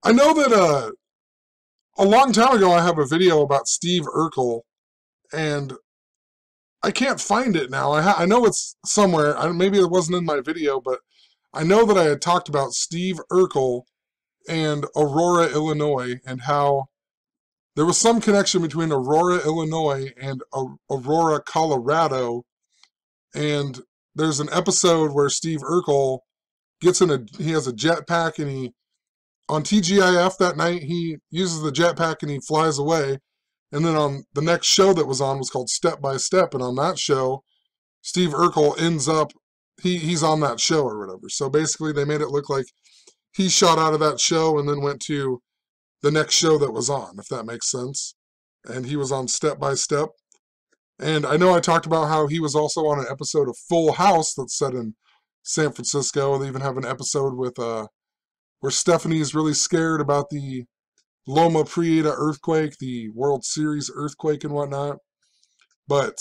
I know that a long time ago I have a video about Steve Urkel, and I can't find it now. I know it's somewhere. Maybe it wasn't in my video, but I know that I had talked about Steve Urkel and Aurora, Illinois, and how there was some connection between Aurora, Illinois, and Aurora, Colorado. And there's an episode where Steve Urkel he has a jetpack, and on TGIF that night, he uses the jetpack and he flies away. And then on the next show that was on was called Step by Step, and on that show, Steve Urkel ends up, he's on that show or whatever. So basically they made it look like he shot out of that show and then went to the next show that was on, if that makes sense. And he was on Step by Step. And I know I talked about how he was also on an episode of Full House that's set in San Francisco. They even have an episode with where Stephanie's really scared about the Loma Prieta earthquake, the World Series earthquake and whatnot. But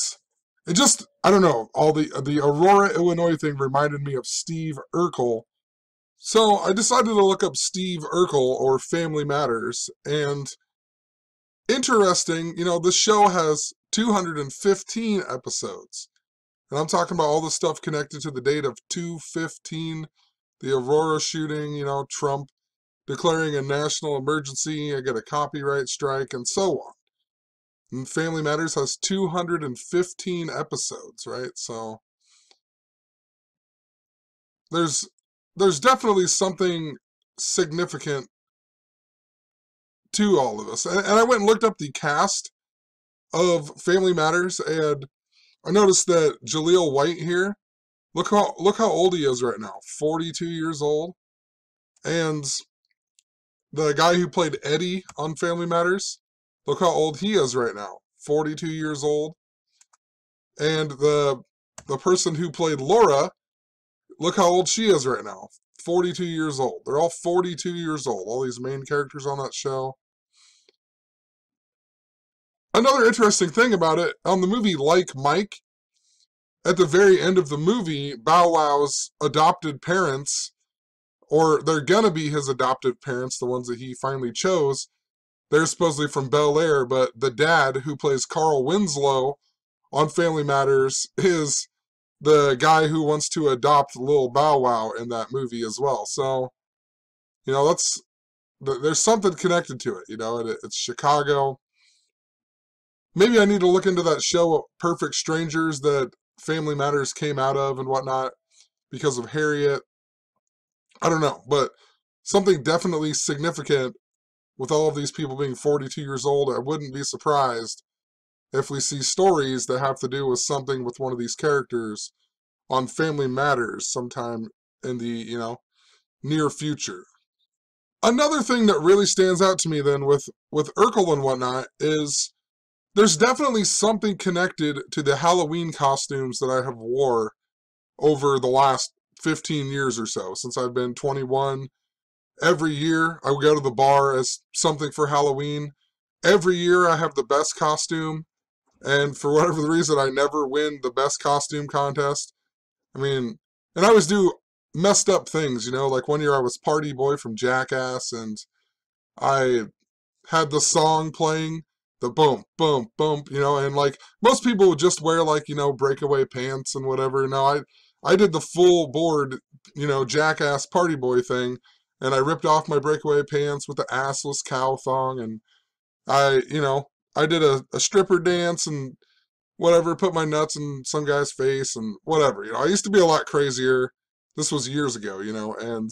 it just, I don't know, all the Aurora, Illinois thing reminded me of Steve Urkel. So I decided to look up Steve Urkel or Family Matters, and interesting, this show has 215 episodes. And I'm talking about all the stuff connected to the date of 2/15, the Aurora shooting, Trump declaring a national emergency, I get a copyright strike, and so on. And Family Matters has 215 episodes, right? So there's definitely something significant to all of this. And I went and looked up the cast of Family Matters, and I noticed that Jaleel White here, look how old he is right now, 42 years old. And the guy who played Eddie on Family Matters, look how old he is right now, 42 years old. And the person who played Laura, look how old she is right now, 42 years old. They're all 42 years old, all these main characters on that show. Another interesting thing about it, on the movie Like Mike, at the very end of the movie, Bow Wow's adopted parents, or they're gonna be his adoptive parents, the ones that he finally chose, they're supposedly from Bel Air, but the dad, who plays Carl Winslow on Family Matters, is the guy who wants to adopt Lil Bow Wow in that movie as well. So, there's something connected to it, it's Chicago. Maybe I need to look into that show, Perfect Strangers, that Family Matters came out of and whatnot, because of Harriet. I don't know, but something definitely significant with all of these people being 42 years old. I wouldn't be surprised if we see stories that have to do with something with one of these characters on Family Matters sometime in the, near future. Another thing that really stands out to me then with Urkel and whatnot is there's definitely something connected to the Halloween costumes that I have wore over the last 15 years or so, since I've been 21. Every year I would go to the bar as something for Halloween. Every year I have the best costume, and for whatever the reason, I never win the best costume contest. I mean, and I always do messed up things, you know, like one year I was Party Boy from Jackass, and I had the song playing, the boom, boom, boom, you know, and like most people would just wear like, you know, breakaway pants and whatever. No, I did the full board, you know, Jackass Party Boy thing, and I ripped off my breakaway pants with the assless cow thong, and you know, I did a stripper dance and whatever, put my nuts in some guy's face and whatever. You know, I used to be a lot crazier. This was years ago, you know, and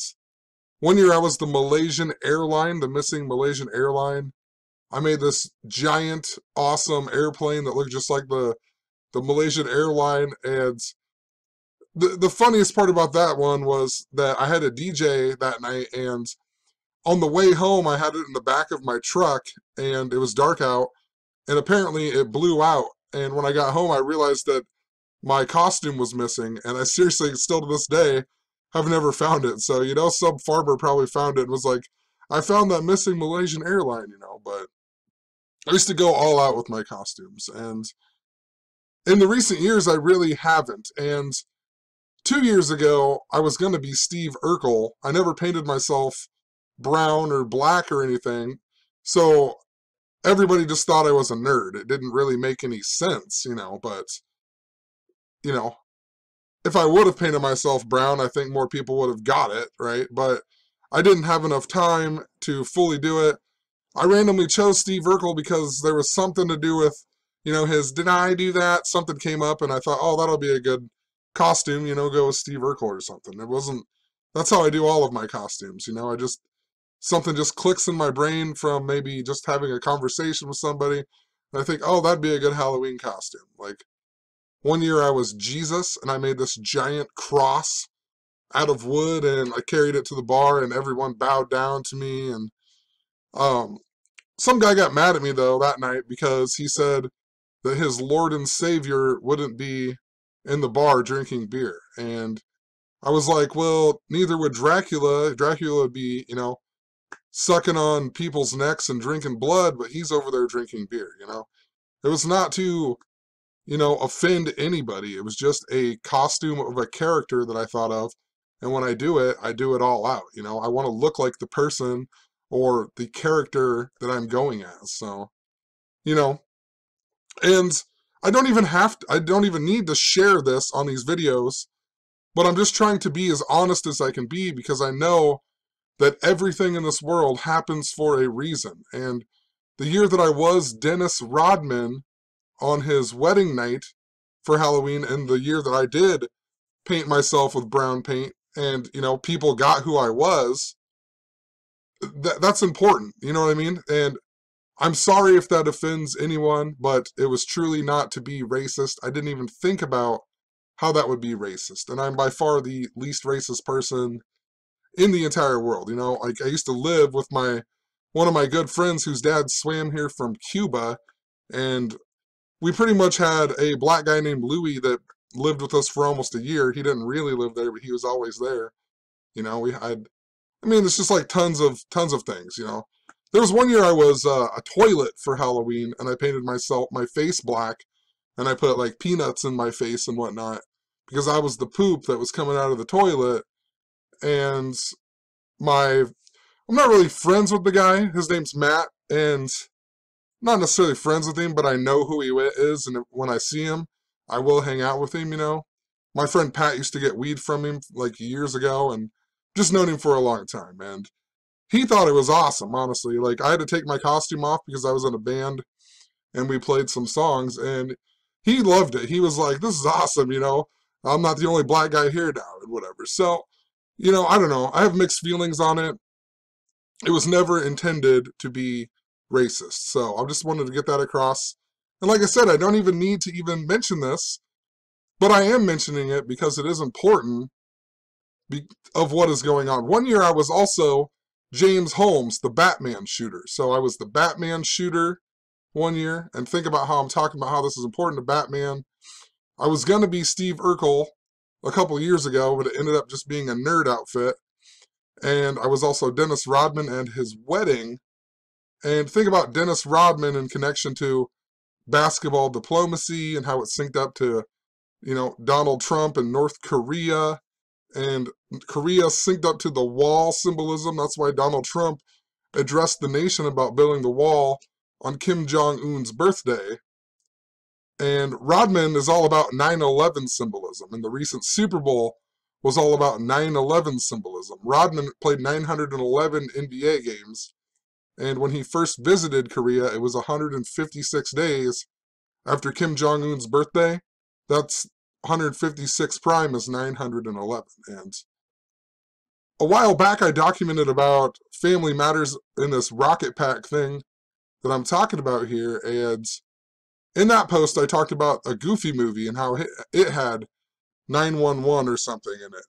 one year I was the Malaysian airline, the missing Malaysian airline. I made this giant, awesome airplane that looked just like the Malaysian airline, and the funniest part about that one was that I had a DJ that night, and on the way home I had it in the back of my truck, and it was dark out, and apparently it blew out. And when I got home, I realized that my costume was missing, and I seriously, still to this day, have never found it. So, you know, some farmer probably found it and was like, I found that missing Malaysian airline, you know. But I used to go all out with my costumes, and in the recent years, I really haven't. And 2 years ago, I was going to be Steve Urkel. I never painted myself brown or black or anything, so everybody just thought I was a nerd. It didn't really make any sense, you know, but, you know, if I would have painted myself brown, I think more people would have got it, right? But I didn't have enough time to fully do it. I randomly chose Steve Urkel because there was something to do with, you know, his "did I do that?" Something came up, and I thought, oh, that'll be a good costume, you know, go with Steve Urkel or something. It wasn't, that's how I do all of my costumes, you know, something just clicks in my brain from maybe just having a conversation with somebody, and I think, oh, that'd be a good Halloween costume. Like, one year I was Jesus, and I made this giant cross out of wood, and I carried it to the bar, and everyone bowed down to me, and some guy got mad at me, though, that night, because he said that his Lord and Savior wouldn't be in the bar drinking beer, and I was like, well, neither would Dracula. Dracula would be, you know, sucking on people's necks and drinking blood, but he's over there drinking beer, you know. It was not to, you know, offend anybody. It was just a costume of a character that I thought of, and when I do it all out, you know. I want to look like the person or the character that I'm going as, so, you know. And I don't even need to share this on these videos, but I'm just trying to be as honest as I can be, because I know that everything in this world happens for a reason. And the year that I was Dennis Rodman on his wedding night for Halloween, and the year that I did paint myself with brown paint, and, you know, people got who I was, that's important, you know what I mean? And I'm sorry if that offends anyone, but it was truly not to be racist. I didn't even think about how that would be racist, and I'm by far the least racist person in the entire world, you know. Like, I used to live with one of my good friends whose dad swam here from Cuba, and we pretty much had a black guy named Louis that lived with us for almost a year. He didn't really live there, but he was always there. You know, I mean, it's just like tons of things, you know. There was one year I was a toilet for Halloween, and I painted my face black, and I put like peanuts in my face and whatnot, because I was the poop that was coming out of the toilet. And I'm not really friends with the guy. His name's Matt, and not necessarily friends with him, but I know who he is, and when I see him, I will hang out with him, you know. My friend Pat used to get weed from him like years ago, and just known him for a long time, and he thought it was awesome, honestly. Like, I had to take my costume off because I was in a band, and we played some songs, and he loved it. He was like, this is awesome, you know. I'm not the only black guy here now, and whatever. So, you know, I don't know. I have mixed feelings on it. It was never intended to be racist. So I just wanted to get that across. And like I said, I don't even need to even mention this, but I am mentioning it because it is important of what is going on. One year I was also James Holmes, the Batman shooter. So I was the Batman shooter one year, and think about how I'm talking about how this is important to Batman. I was going to be Steve Urkel, a couple years ago, but it ended up just being a nerd outfit. And I was also Dennis Rodman and his wedding. And think about Dennis Rodman in connection to basketball diplomacy and how it synced up to, Donald Trump and North Korea. And Korea synced up to the wall symbolism. That's why Donald Trump addressed the nation about building the wall on Kim Jong-un's birthday. And Rodman is all about 9/11 symbolism. And the recent Super Bowl was all about 9/11 symbolism. Rodman played 911 NBA games. And when he first visited Korea, it was 156 days after Kim Jong-un's birthday. That's 156 prime is 911. And a while back, I documented about family matters in this rocket pack thing that I'm talking about here. And in that post, I talked about a Goofy movie and how it had 911 or something in it.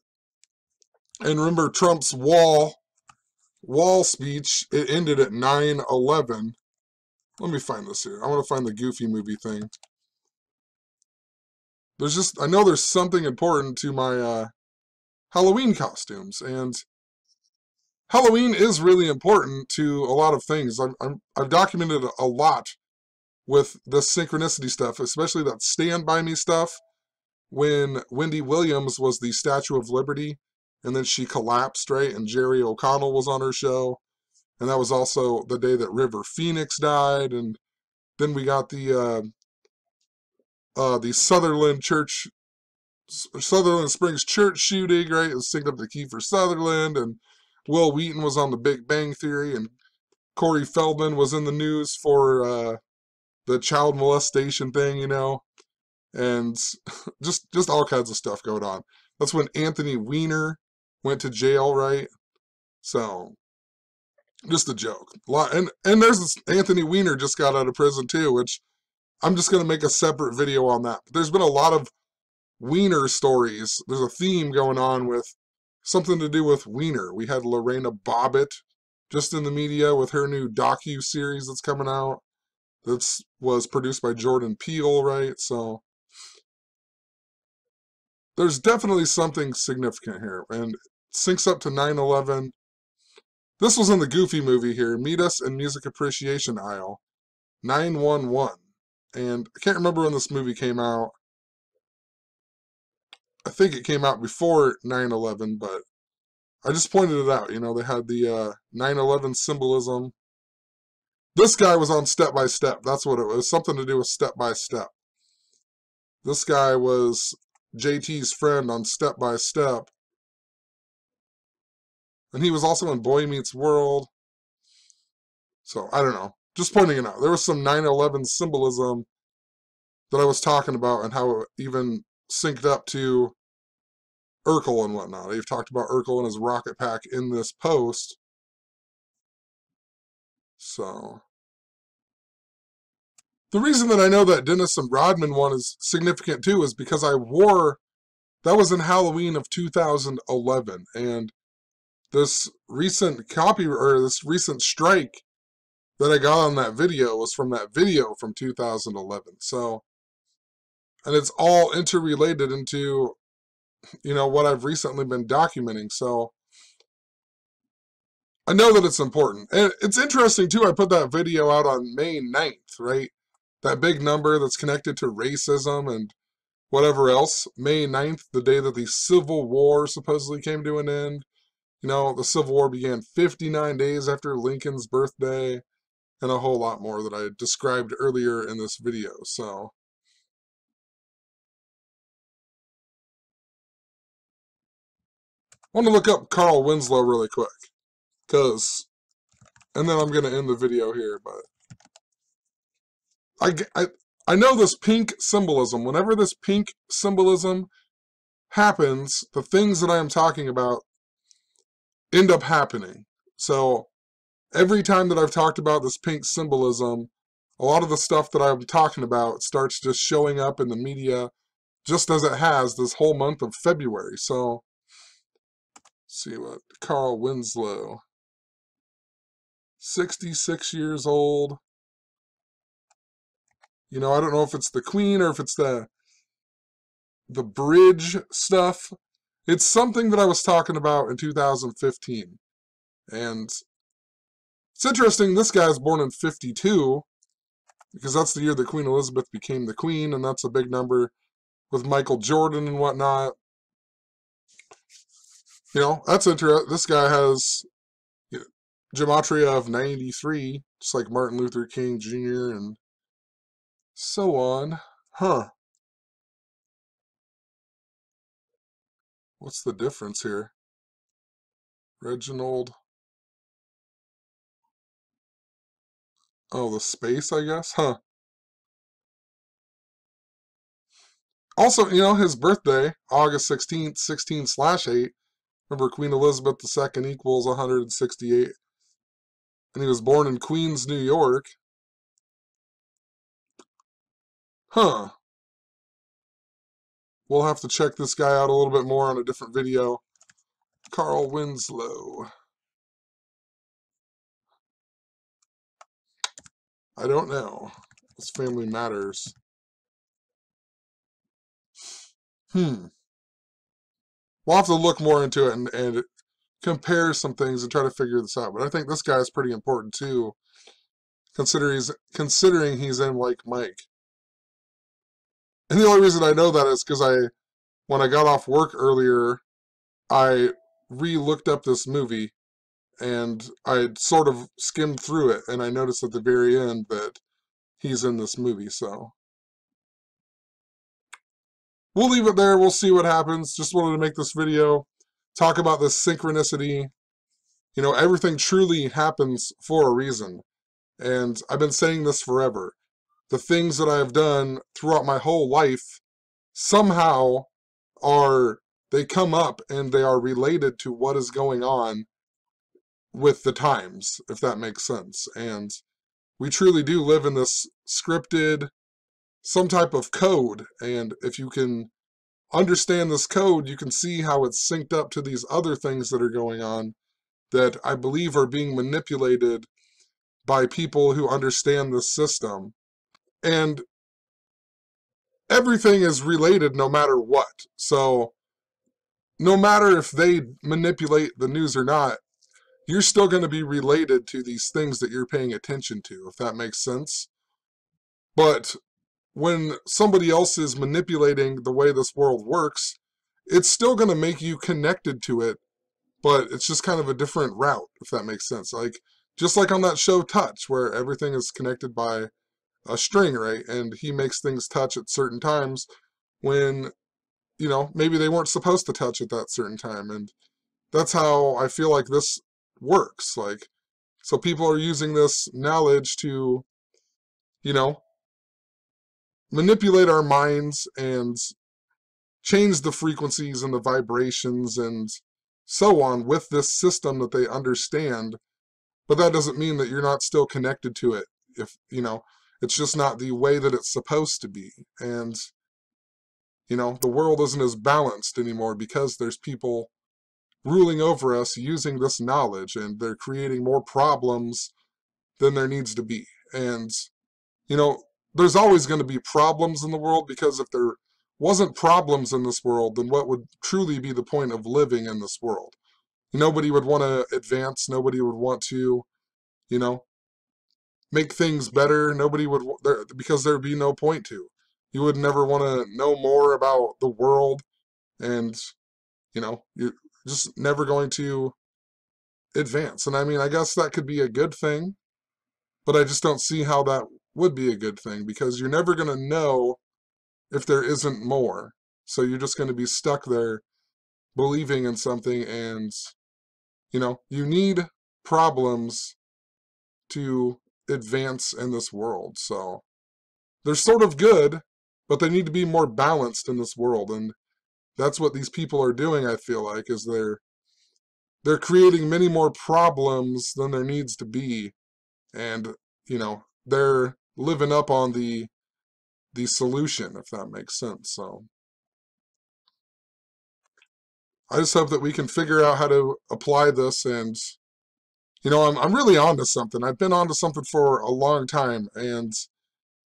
And remember Trump's wall speech, it ended at 9/11. Let me find this here. I want to find the Goofy movie thing. I know there's something important to my Halloween costumes, and Halloween is really important to a lot of things. I've documented a lot with the synchronicity stuff, especially that Stand By Me stuff, when Wendy Williams was the Statue of Liberty, and then she collapsed, right? And Jerry O'Connell was on her show. And that was also the day that River Phoenix died. And then we got the Sutherland Springs Church shooting, right? It was synced up to Kiefer Sutherland. And Will Wheaton was on the Big Bang Theory. And Corey Feldman was in the news for the child molestation thing, and just all kinds of stuff going on. That's when Anthony Weiner went to jail, right? So, just a joke. And there's this Anthony Weiner just got out of prison too, which I'm just going to make a separate video on that. But there's been a lot of Weiner stories. There's a theme going on with something to do with Weiner. We had Lorena Bobbitt just in the media with her new docu-series that's coming out. That was produced by Jordan Peele, right? So there's definitely something significant here, and it syncs up to 9/11. This was in the Goofy movie here, Meet Us in Music Appreciation Aisle, 911. And I can't remember when this movie came out. I think it came out before 9/11, but I just pointed it out. They had the 9/11 symbolism. This guy was on Step by Step. That's what it was. Something to do with Step by Step. This guy was JT's friend on Step by Step. And he was also in Boy Meets World. So, I don't know. Just pointing it out. There was some 9/11 symbolism that I was talking about and how it even synced up to Urkel and whatnot. I've talked about Urkel and his rocket pack in this post. So, the reason that I know that Dennis and Rodman one is significant too is because that was in Halloween of 2011, and this recent this recent strike that I got on that video was from that video from 2011. So, and it's all interrelated into, what I've recently been documenting. So, I know that it's important. And it's interesting, too, I put that video out on May 9th, right? That big number that's connected to racism and whatever else. May 9th, the day that the Civil War supposedly came to an end. The Civil War began 59 days after Lincoln's birthday, and a whole lot more that I described earlier in this video. So, I want to look up Carl Winslow really quick, and then I'm going to end the video here, but I know this pink symbolism. Whenever this pink symbolism happens, the things that I am talking about end up happening. So, every time that I've talked about this pink symbolism, a lot of the stuff that I'm talking about starts just showing up in the media, just as it has this whole month of February. So, let's see what Carl Winslow, 66 years old. I don't know if it's the Queen or if it's the the bridge stuff, it's something that I was talking about in 2015. And it's interesting, this guy was born in 52, because that's the year that Queen Elizabeth became the queen, and that's a big number with Michael Jordan and whatnot. You know, that's interesting. This guy has gematria of 93, just like Martin Luther King Jr. and so on. Huh. What's the difference here? Reginald. Oh, the space, I guess? Huh. Also, you know, his birthday, August 16th, 16/8. Remember, Queen Elizabeth II equals 168. And he was born in Queens, New York. Huh. We'll have to check this guy out a little bit more on a different video. Carl Winslow. I don't know. His family matters. We'll have to look more into it and compare some things and try to figure this out. But I think this guy is pretty important too, considering he's in like Mike. And the only reason I know that is because when I got off work earlier, I re-looked up this movie, and I sort of skimmed through it, and I noticed at the very end that he's in this movie, so we'll leave it there. We'll see what happens. Just wanted to make this video, talk about this synchronicity. You know, everything truly happens for a reason, and I've been saying this forever. The things that I have done throughout my whole life somehow they come up and they are related to what is going on with the times, if that makes sense. And we truly do live in this scripted, some type of code, and if you can understand this code, you can see how it's synced up to these other things that are going on that I believe are being manipulated by people who understand this system. And everything is related no matter what. So no matter if they manipulate the news or not, you're still going to be related to these things that you're paying attention to, if that makes sense. But when somebody else is manipulating the way this world works, it's still going to make you connected to it, but it's just kind of a different route, if that makes sense. Like, just like on that show Touch, where everything is connected by a string, right? And he makes things touch at certain times when, you know, maybe they weren't supposed to touch at that certain time. And that's how I feel like this works. Like, so people are using this knowledge to, you know, manipulate our minds and change the frequencies and the vibrations and so on with this system that they understand. But that doesn't mean that you're not still connected to it. If, you know, it's just not the way that it's supposed to be. And, you know, the world isn't as balanced anymore because there's people ruling over us using this knowledge, and they're creating more problems than there needs to be. And, you know, there's always going to be problems in the world, because if there wasn't problems in this world, then what would truly be the point of living in this world? Nobody would want to advance. Nobody would want to, you know, make things better. Nobody would, because there'd be no point to. You would never want to know more about the world, and, you know, you're just never going to advance. And I mean, I guess that could be a good thing, but I just don't see how that would be a good thing, because you're never going to know if there isn't more. So you're just going to be stuck there believing in something, and, you know, you need problems to advance in this world. So they're sort of good, but they need to be more balanced in this world. And that's what these people are doing, I feel like, is they're creating many more problems than there needs to be. And, you know, they're living up on the solution, if that makes sense. So I just hope that we can figure out how to apply this. And, you know, I'm really onto something. I've been onto something for a long time, and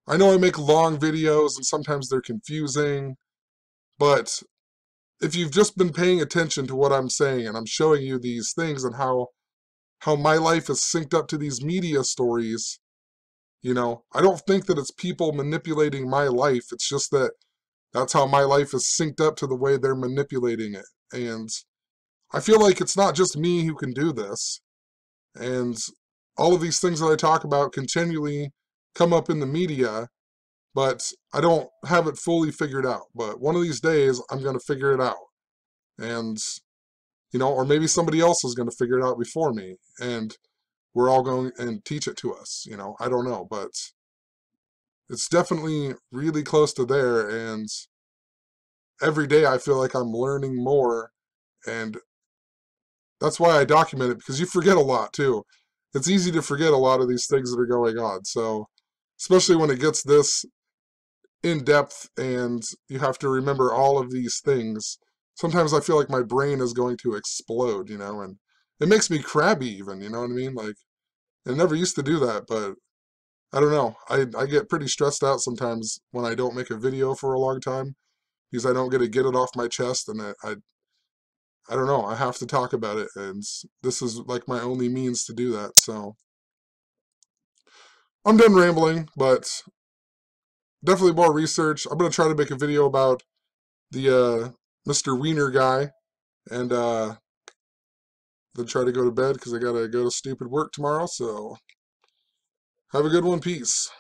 I know I make long videos and sometimes they're confusing, But if you've just been paying attention to what I'm saying, and I'm showing you these things and how my life is synced up to these media stories, I don't think that it's people manipulating my life. It's just that that's how my life is synced up to the way they're manipulating it. And I feel like it's not just me who can do this. And all of these things that I talk about continually come up in the media, but I don't have it fully figured out. But one of these days, I'm going to figure it out. And, or maybe somebody else is going to figure it out before me. And we're all going and teach it to us. I don't know. But it's definitely really close to there. And every day I feel like I'm learning more. And that's why I document it, because you forget a lot too. It's easy to forget a lot of these things that are going on. So, especially when it gets this in depth and you have to remember all of these things, sometimes I feel like my brain is going to explode, and it makes me crabby even, you know what I mean? Like, I never used to do that, but I don't know. I get pretty stressed out sometimes when I don't make a video for a long time because I don't get it off my chest, and I don't know. I have to talk about it, and this is like my only means to do that. So I'm done rambling, but definitely more research. I'm gonna try to make a video about the Mr. Wiener guy, and then try to go to bed because I gotta go to stupid work tomorrow. So have a good one. Peace.